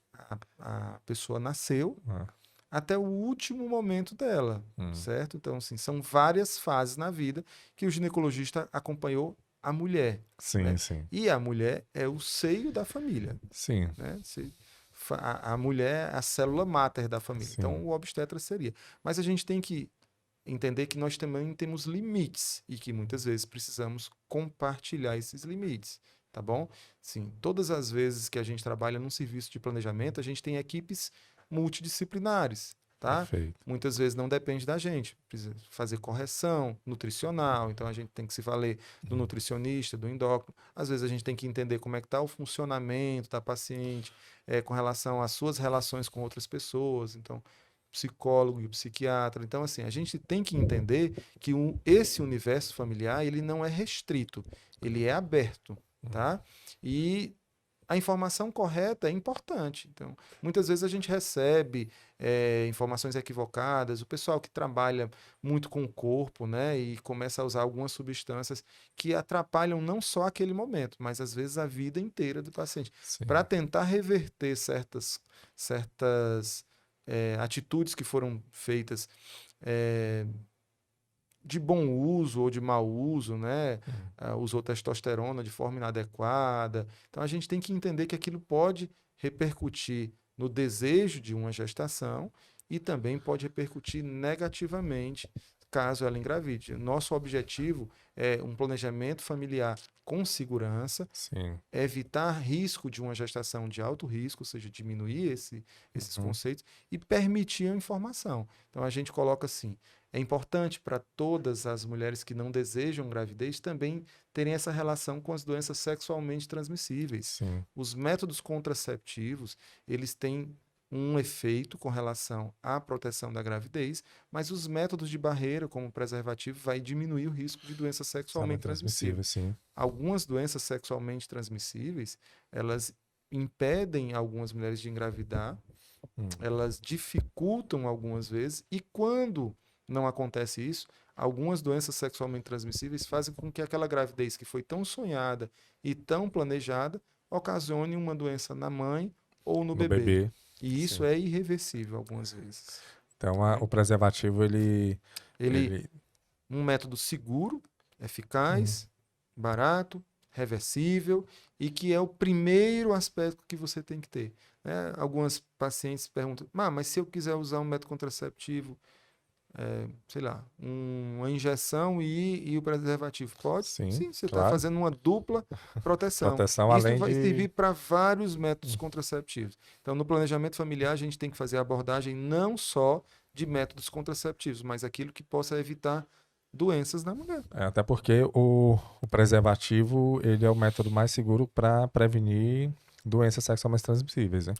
a pessoa nasceu ah, até o último momento dela, hum. certo? Então, assim, são várias fases na vida que o ginecologista acompanhou a mulher, Sim, né? sim. E a mulher é o seio da família, Sim, né? A mulher é a célula máter da família. Então, sim. o obstetra seria. Mas a gente tem que entender que nós também temos limites e que muitas vezes precisamos compartilhar esses limites, tá bom? Sim, todas as vezes que a gente trabalha num serviço de planejamento, a gente tem equipes multidisciplinares, tá? Perfeito. Muitas vezes não depende da gente, precisa fazer correção nutricional, então a gente tem que se valer do nutricionista, do endócrino. Às vezes a gente tem que entender como é que está o funcionamento da paciente, com relação às suas relações com outras pessoas. Então, psicólogo e o psiquiatra. Então, assim, a gente tem que entender que esse universo familiar, ele não é restrito, ele é aberto, tá? E a informação correta é importante. Então, muitas vezes a gente recebe informações equivocadas, o pessoal que trabalha muito com o corpo, né, e começa a usar algumas substâncias que atrapalham não só aquele momento, mas às vezes a vida inteira do paciente, para Sim. tentar reverter certas atitudes que foram feitas é, de bom uso ou de mau uso, né? Hum, Usou testosterona de forma inadequada. Então a gente tem que entender que aquilo pode repercutir no desejo de uma gestação e também pode repercutir negativamente caso ela engravide. Nosso objetivo é um planejamento familiar com segurança, sim. evitar risco de uma gestação de alto risco, ou seja, diminuir esses Uhum. conceitos e permitir a informação. Então a gente coloca assim: é importante para todas as mulheres que não desejam gravidez também terem essa relação com as doenças sexualmente transmissíveis. Sim. Os métodos contraceptivos, eles têm um efeito com relação à proteção da gravidez, mas os métodos de barreira, como o preservativo, vai diminuir o risco de doença sexualmente Saúde transmissível. transmissível, sim. Algumas doenças sexualmente transmissíveis, elas impedem algumas mulheres de engravidar, Hum, elas dificultam algumas vezes, e quando não acontece isso, algumas doenças sexualmente transmissíveis fazem com que aquela gravidez que foi tão sonhada e tão planejada ocasione uma doença na mãe ou no no bebê. bebê, E isso sim. é irreversível algumas vezes. Então, Tá bem? o preservativo, Ele, ele, um método seguro, hum, eficaz, barato, reversível e que é o primeiro aspecto que você tem que ter. Né? Algumas pacientes perguntam, mas se eu quiser usar um método contraceptivo sei lá, uma injeção e o preservativo. Pode? Sim, Sim, você está claro. fazendo uma dupla proteção. Proteção Isso além vai de... servir para vários métodos contraceptivos. Então, no planejamento familiar, a gente tem que fazer a abordagem não só de métodos contraceptivos, mas aquilo que possa evitar doenças na mulher. Até porque o preservativo, ele é o método mais seguro para prevenir doenças sexualmente transmissíveis, né?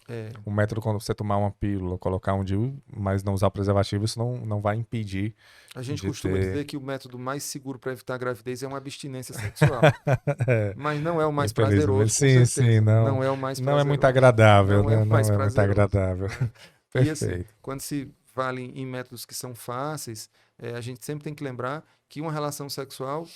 O método quando você tomar uma pílula, colocar um DIU, mas não usar o preservativo, isso não vai impedir A gente de costuma ter... dizer que o método mais seguro para evitar a gravidez é uma abstinência sexual. Mas não é o mais Infelizmente, prazeroso, com sim, certeza. sim, Não é o mais não é muito prazeroso. agradável, Não é né? o Não mais é muito prazeroso. agradável. E assim, Perfeito. quando se fala em métodos que são fáceis, a gente sempre tem que lembrar que uma relação sexual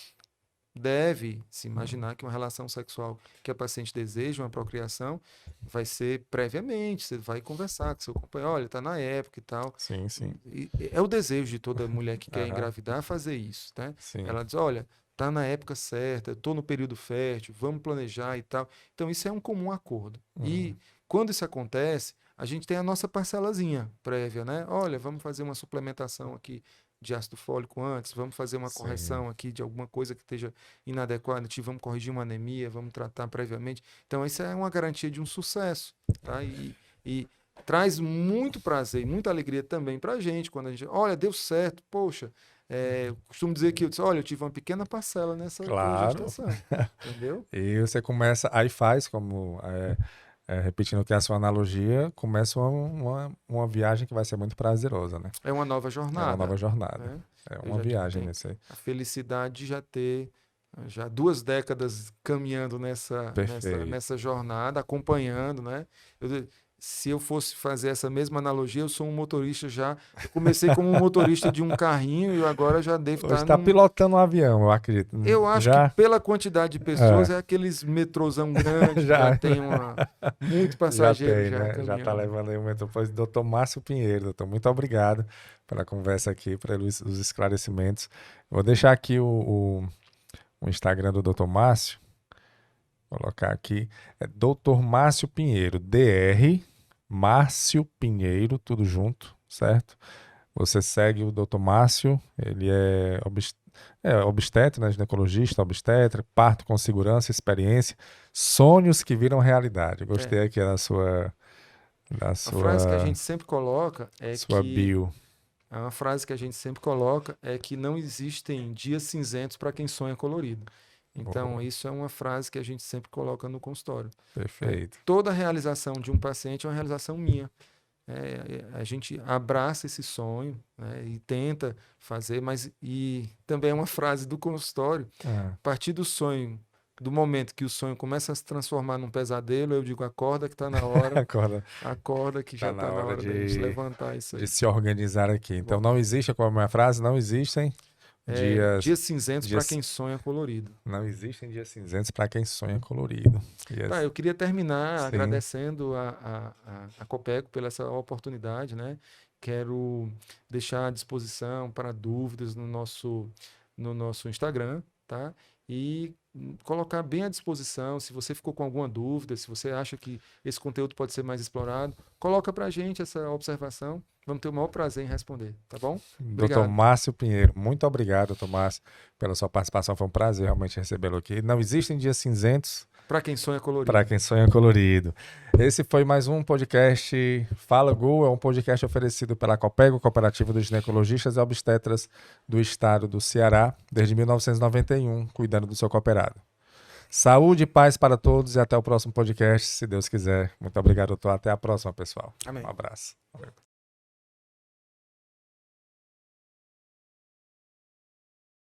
deve se imaginar que uma relação sexual que a paciente deseja, uma procriação, vai ser previamente, você vai conversar com seu companheiro, olha, tá na época e tal. Sim, sim. E é o desejo de toda mulher que quer Aham. engravidar fazer isso, né? Sim. Ela diz, olha, tá na época certa, eu tô no período fértil, vamos planejar e tal. Então isso é um comum acordo. E quando isso acontece, a gente tem a nossa parcelazinha prévia, né? Olha, vamos fazer uma suplementação aqui de ácido fólico antes, vamos fazer uma Sim. correção aqui de alguma coisa que esteja inadequada, vamos corrigir uma anemia, vamos tratar previamente. Então, isso é uma garantia de um sucesso, tá? E traz muito prazer e muita alegria também para a gente, quando a gente, olha, deu certo, poxa, eu costumo dizer que olha, eu tive uma pequena parcela nessa Claro. gestação, entendeu? E você começa, aí faz, como repetindo que é a sua analogia, começa uma viagem que vai ser muito prazerosa, né? É uma nova É jornada. uma nova jornada. Né? É Eu uma já viagem tenho nesse aí. a felicidade de já ter 2 décadas caminhando Perfeito. nessa jornada, acompanhando, né? Se eu fosse fazer essa mesma analogia, eu sou um motorista já. Eu comecei como um motorista de um carrinho e agora já devo Hoje estar está pilotando um avião, eu acredito. Eu acho Já? que pela quantidade de pessoas é aqueles metrôzão grande, Já. já tem muito Já passageiro tem, já né? Já caminhando. está levando aí o metrôpole. Doutor Márcio Pinheiro, doutor, muito obrigado pela conversa aqui, pelos os esclarecimentos. Vou deixar aqui o Instagram do doutor Márcio. Vou colocar aqui. É Dr. Márcio Pinheiro, DR Márcio Pinheiro, tudo junto, certo? Você segue o Dr. Márcio, ele é obstetra, né, ginecologista, obstetra, parto com segurança, experiência, sonhos que viram realidade. Gostei aqui da sua A frase que a gente sempre coloca é sua que bio. uma frase que a gente sempre coloca é que não existem dias cinzentos para quem sonha colorido. Então, Boa. isso é uma frase que a gente sempre coloca no consultório. Perfeito. Toda realização de um paciente é uma realização minha. A gente abraça esse sonho, né, e tenta fazer, mas e também é uma frase do consultório. A partir do sonho, do momento que o sonho começa a se transformar num pesadelo, eu digo, acorda que está na hora, acorda que já está na hora de a gente levantar isso aí. De se organizar aqui. Então, não existe, qual é a minha frase? Não existem dias cinzentos para quem sonha colorido. Não existem dias cinzentos para quem sonha colorido. Tá, eu queria terminar agradecendo a Copego pela essa oportunidade, né? Quero deixar à disposição para dúvidas no nosso Instagram, tá? E colocar bem à disposição, se você ficou com alguma dúvida, se você acha que esse conteúdo pode ser mais explorado, coloca para a gente essa observação. Vamos ter o maior prazer em responder, tá bom? Doutor Márcio Pinheiro, muito obrigado, doutor Márcio, pela sua participação. Foi um prazer realmente recebê-lo aqui. Não existem dias cinzentos para quem sonha colorido. Para quem sonha colorido. Esse foi mais um podcast Fala Gu, é um podcast oferecido pela Copego, Cooperativa dos Ginecologistas e Obstetras do Estado do Ceará, desde 1991, cuidando do seu cooperado. Saúde e paz para todos e até o próximo podcast, se Deus quiser. Muito obrigado, doutor. Até a próxima, pessoal. Amém. Um abraço. Valeu.